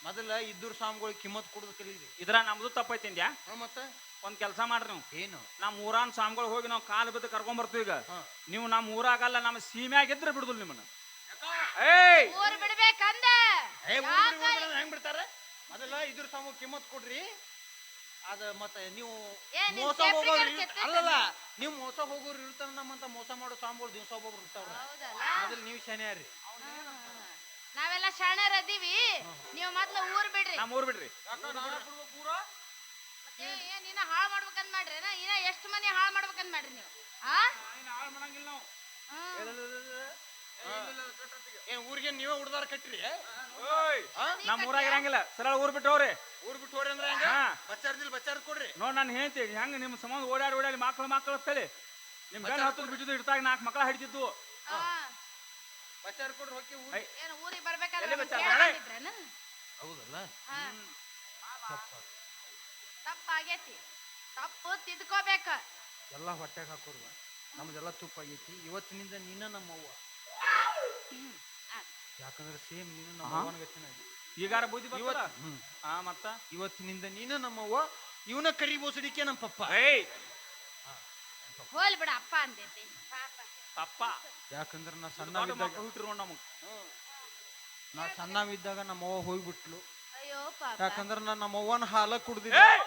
ಮೊದಲ ಇದ್ದೂರು ಸ್ವಾಮಿಗಳು ಕಿಮ್ಮತ್ ಕೊಡೋದು ಕಲೀರಿ ಇದ್ರ ನಮ್ದು ತಪ್ಪೈತಿಂದ್ಯಾ ಮತ್ತೆ ಒಂದ್ ಕೆಲಸ ಮಾಡ್ರಿ ನೀವು ಏನು ನಮ್ಮ ಊರಾನ್ ಸ್ವಾಮಿಗಳು ಹೋಗಿ ನಾವು ಕಾಲು ಬಿದ್ದು ಕರ್ಕೊಂಡ್ ಬರ್ತೀವಿ ಈಗ ಹಾ. ನೀವು ನಮ್ಮ ಊರಾಗಲ್ಲ ನಮ್ಮ ಸೀಮ್ಯಾಗಿದ್ರೆ ಬಿಡುದಿಲ್ಲ ನಿಮ್ಮನ್ನ ಏಯ್ ಊರ್ ಬಿಡ್ಬೇಕಂದೆ. ಹೆಂಗ್ ಬಿಡ್ತಾರೆ ಮೊದಲ ಇದ್ರ ಸ್ವಾಮಿ ಕಿಮ್ಮತ್ ಕೊಡ್ರಿ ಅದ ಮತ್ತೆ ನೀವು ಏ, ನಿನ್ ಮೋಸ ಸೇಫ್ಟಿ ಹೋಗೋರು ಕಾರ್ಡ್ ಕೆಟ್ಟೈತೆ. ಅಲ್ಲಲ್ಲ ನೀವು ಮೋಸ ಹೋಗೋರು ಇರ್ತಾರ ನಮ್ಮಂತ ಮೋಸ ಮಾಡೋ ಸ್ವಾಮಿಗಳು ದಿವಸ ಒಬ್ಬೊಬ್ರು ಇರ್ತಾವ್ರ ಹೌದಲ್ಲ? ಮೊದಲು ನೀವು ಶನಿಯಾರಿ ನಾವೆಲ್ಲ ಶಾಣ್ಯರ್ ಅದೀವಿ. ನೀವು ಮೊದ್ಲು ಊರ್ ಬಿಡ್ರಿ. ನಮ್ಮ ಊರ್ ಬಿಡ್ರಿ ಏನ್ ಇನ್ನ ಹಾಳ್ ಮಾಡ್ಬೇಕಂತ ಮಾಡ್ರಿ ಇನ್ನ ಎಷ್ಟು ಮನೆ ಹಾಳ್ ಮಾಡ್ಬೇಕಂತ ಮಾಡ್ರಿ ನೀವು? ಆ ಹಾಳು ಮಾಡಂಗಿಲ್ಲ ನಾವು ಏನ್ ಊರಿಗೆ ನೀವೇ ಹುಡ್ದಾರ ಕಟ್ರಿ ನಮ್ಮ ಊರಾಗ ಇರಂಗಿಲ್ಲ ಸರಳ ಊರ್ ಬಿಟ್ಟು ಹೋಗ್ರಿ ಊರ್ ಬಿಟ್ಟು ಹೋರಿ ಅಂದ್ರೆ ಹೆಂಗ ಹಾ. ಬಚ್ಚಾರ್ದಿಲ್ ಬಚ್ಚಾರ್ದ್ ಕೊಡ್ರಿ ನೋಡ್ ನಾನು ಹೇಳ್ತೀನಿ ಹೆಂಗ ನಿಮ್ಮ ಸಂಬಂಧ ಓಡಾಡಿ ಮಕ್ಕಳು ತಲೆ ನಿಮ್ ಗಂಡ ಹತ್ತದ ಬಿಟ್ಟಿದ್ದು ಇಡ್ತಾಗ 4 ಮಕ್ಕಳ ಹಿಡಿತಿದ್ವು ಆ, ಬಚ್ಚಾರ್ದ್ ಕೊಡ್ರಿ ಹೋಗಿ ಊರ್ ಐ, ಏನು ಊರಿಗೆ ಬರ್ಬೇಕಾದ್ರೆ ಎಲ್ಲಿ ನಮ್ಮನ್ನ ಬಚ್ಚಾರ? ಕೇಳ್ ಬಂದಿದ್ರೇನ? ಹೌದಲ್ಲ ಹಾ. ತಪ್ಪಾಗೈತಿ ತಪ್ಪು ತಿದ್ಕೋಬೇಕ. ಎಲ್ಲ ಹೊಟ್ಟೆಗೆ ಹಾಕೋರ್ವ ನಮ್ದೆಲ್ಲ ತುಪ್ಪ ಆಗೈತಿ ಇವತ್ತಿನಿಂದ ನೀನ ನಮ್ಮವ್ವ ಯಾಕಂದ್ರೆ ಸೇಮ್ ನೀನು ನಮ್ಮ ಹಾ. ಅವ್ವನ ಗತಿನ ಐತಿ. ಈಗಾರ ಬುದ್ಧಿ ಬರ್ತದ ಹ್ಮ್. ಮತ್ತ ಇವತ್ತಿನಿಂದ ನೀನ ನಮ್ಮವ್ವ ಇವನ ಕರಿ ಬೋಸಡಿಕೆ ನಮ್ಮ ಪಪ್ಪ ಏಯ್ ಹೋಲ್ ಬಿಡ ಅಪ್ಪ ಅಂದೈತಿ ಪಾಪ. ತಪ್ಪ ಯಾಕಂದ್ರೆ ನಾ ದೊಡ್ಡ ಸಣ್ಣವಿದ್ದಾಗ ಮಕ್ಕಳು ಹುಟ್ಟಿರು ನಮಗ್ ನಾ ಸಣ್ಣವಿದ್ದಾಗ ನಮ್ಮವ್ವ ಹೋಗ್ಬಿಟ್ಲು ಅಯ್ಯೋ ಪಾಪ. ಯಾಕಂದ್ರೆ ನಾ ನಮ್ಮವ್ವನ ಹಾಲ ಕುಡ್ದಿದ್ದೆ ಏಯ್!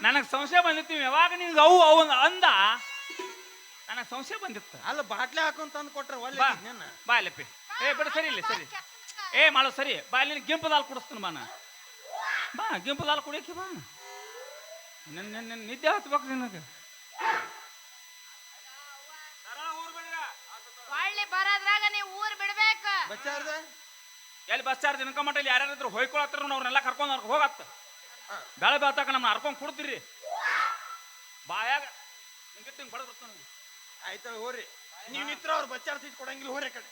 ನನಗ್ ಸಂಶಯ ಬಂದಿತ್ತು ಯಾವಾಗ ನಿನ್ಗೆ ಅವು ಅಂದ ನನಗ್ ಸಂಶಯ ಬಂದಿತ್ತು ಅಲ್ಲ ಬಾಟ್ಲೆ ಹಾಕೊಂಡ್ ತಂದು ಕೊಟ್ರ ಒಳ್ಳೆ ಬಾ ಇದ್ನೇನ? ಬಾ ಲೆಪ್ಪಿ ಬಿಡು ಸರಿ ಇಲ್ಲ ಸರಿ ಮಾಡು ಸರಿ ಬಾ ನಿನ್ ಗಿಂಪದ ಹಾಲು ಕುಡಿಸ್ತಾನ ಬಾ ಗಿಂಪದ ಹಾಲು ಕುಡಿಯಕ್ಕೆ ಬಾ ನನ್ನ ನಿದ್ದೆ ಹತ್ಬೇಕು ನಿನಗೆ ಒಳ್ಳೆ ಬರೋದ್ರಾಗ ನೀವು ಊರ್ ಬಿಡ್ಬೇಕ. ಬಚ್ಚಾರ್ದ ಎಲ್ಲಿ ಬಸ್ ಚಾರ್ಜ್ ಇನ್ಕಮ್ ಮಟ್ಟಲ್ಲಿ ಯಾರ್ಯಾರಿದ್ರು ಹೊಯ್ಕೊಳತ್ತಾರ ಅವ್ರನ್ನೆಲ್ಲ ಕರ್ಕೊಂಡು ಹೋಗತ್ತ ಬೆಳೆ ಬೆಳ್ತಾಕ ನಮ್ಮನ್ನ ಹರ್ಕೊಂಡು ಕುಡ್ತೀರಿ ಬಾಯಾಗ ಹಿಂಗಿಟ್ಟು ಹಿಂಗೆ ಬಡದ್ ಬರ್ತಾನ ಆಯ್ತ ಹೋರಿ ನೀವ್ ನಿತ್ರ ಅವ್ರ ಬಚ್ಚಾರ್ ಸೀಟ್ ಕೊಡಂಗಿಲ್ಲ ಹೋರಿ ಆ ಕಡೆ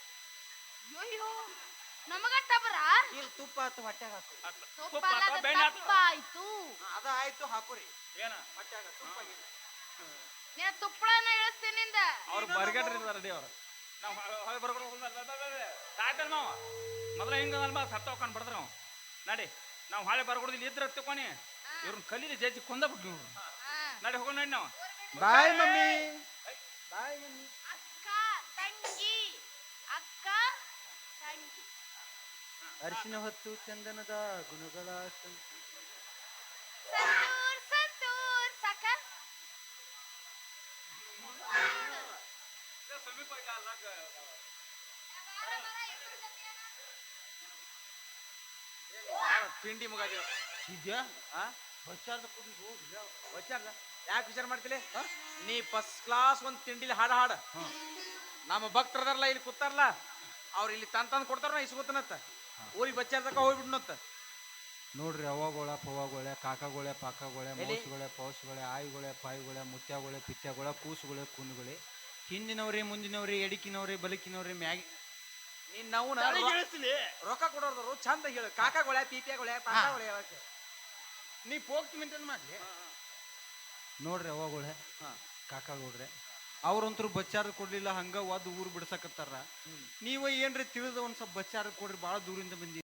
ಅಯ್ಯೋ ನಮಗಟ್ಟ ಬರ ಇಲ್ಲಿ ತುಪ್ಪ ಆತು ಹೊಟ್ಟೆಗೆ ಹಾಕು ತುಪ್ಪ ಅಲ್ಲದ ಬೆಣ್ಣೆ ತಪ್ಪ ಆಯ್ತು. ಅದ ಆಯ್ತು ಹಾಕೋರಿ ಏನ ಹೊಟ್ಟೆಗ ತುಪ್ಪ ಆಗೈತಿ. ನೀನ್ ತುಪ್ಪಳನ ಇಳಿಸ್ತೀನಿಂದ. ಅವ್ರು ಬರ್ಗಟ್ರಿ ರೆಡಿ ಅವ್ರು ನಾವು ಹೊಳೆ ಬರ್ಕೊಂಡು ಸಾಯ್ತಾನ ಮಾವ ಮೊದಲ ಹಿಂಗ ಸತ್ತ ಹೋಗ್ಕೊಂಡು ಬಡದ್ರ ನಾವು ನಡಿ ನಾವು ಹಾಳೆ ಬರ್ಕೊಡ್ದು ಇಲ್ಲಿ ಇದ್ರ ತಿಳ್ಕೊನಿ ಇವ್ರನ್ನ ಕಲೀಲಿ ಜಜ್ಜಿ ಕೊಂದ ಬಿಟ್ಟು ಇವ್ರು ನಡಿ ಹೋಗೋಣ ನಡಿ ನಾವು ಬಾಯ್ ಮಮ್ಮಿ ಬಾಯ್ ಮಮ್ಮಿ ಅಕ್ಕ ತಂಗಿ ಅಕ್ಕ ತಂಗಿ. ಅರಿಶಿನ ಹೊತ್ತು ಚಂದನದ ಗುಣಗಳ ಸಂತೂರ್ ಸಂತೂರ್ ಸಾಕ. ತಿಂಡಿ ಮುಗಾದಿವ ಇದ್ಯಾ ಬಚ್ಚಾರ್ದ ಕುಡಿ ಹೋಗ್ರಿ ವಚಾರ ಯಾಕೆ ವಿಚಾರ ಮಾಡ್ತಿಲಿ ನೀ ಫಸ್ಟ್ ಕ್ಲಾಸ್ ಒಂದು ತಿಂಡಿಲಿ ಹಾಡ ನಮ್ಮ ಭಕ್ತರದಾರಲ್ಲ ಇಲ್ಲಿ ಕೂತಾರಲ್ಲ ಅವ್ರು ಇಲ್ಲಿ ತಂದು ಕೊಡ್ತಾರ ನಾ ಇಸ್ಕೊತನತ್ತ ಊರಿಗೆ ಬಚ್ಚಾರ್ದಕ್ಕ ಹೋಗ್ಬಿಡ್ನತ್ತ ನೋಡ್ರಿ ಅವ್ವಗೋಳೆ ಪವ್ವಗೋಳೆ ಕಾಕಗೋಳೆ ಪಾಕಗೋಳೆ ಮೌಸ್ಗೋಳೆ ಪೌಸ್ಗೋಳೆ ಆಯಿಗೋಳೆ ಪಾಯಿಗೋಳೆ ಮುತ್ಯಾಗೋಳೆ ಪಿತ್ಯಾಗೋಳೆ ಕೂಸುಗೋಳೆ ಕೂನುಗೋಳೆ ಹಿಂದಿನವ್ರಿ ಮುಂದಿನವ್ರಿ ಎಡಿಕಿನವ್ರಿ ಬಲಕಿನವ್ರಿ ಮ್ಯಾಗಿ ನೀನ್ ನಾವು ಇಳಿಸ್ಲಿ ರೊಕ್ಕ ಕೊಡೋರ್ದವ್ರು ಚಂದ ಹೇಳು ಕಾಕಾಗೊಳೆ ಪೀಪಿಯಾಗೊಳೆ ಪಾಕಾಗೊಳೆ ಹೇಳಕ್ಕೆ ನೀ ಪೋಕ್ತಿ ಮೇಂಟೈನ್ ಮಾಡ್ಲಿ ನೋಡ್ರಿ ಅವ್ವಗೋಳೆ ಕಾಕಾಗೋಳ್ರೆ ಅವ್ರಂತರೂ ಬಚ್ಚಾರ್ದ ಕೊಡ್ಲಿಲ್ಲ ಹಂಗ ಒದ್ದು ಊರು ಬಿಡ್ಸಕತ್ತಾರ ನೀವ ಏನ್ರಿ ತಿಳಿದ ಒಂದ್ ಸ್ವಲ್ಪ ಬಚ್ಚಾರ್ದ ಕೊಡ್ರಿ ಭಾಳ ದೂರಿಂದ ಬಂದಿ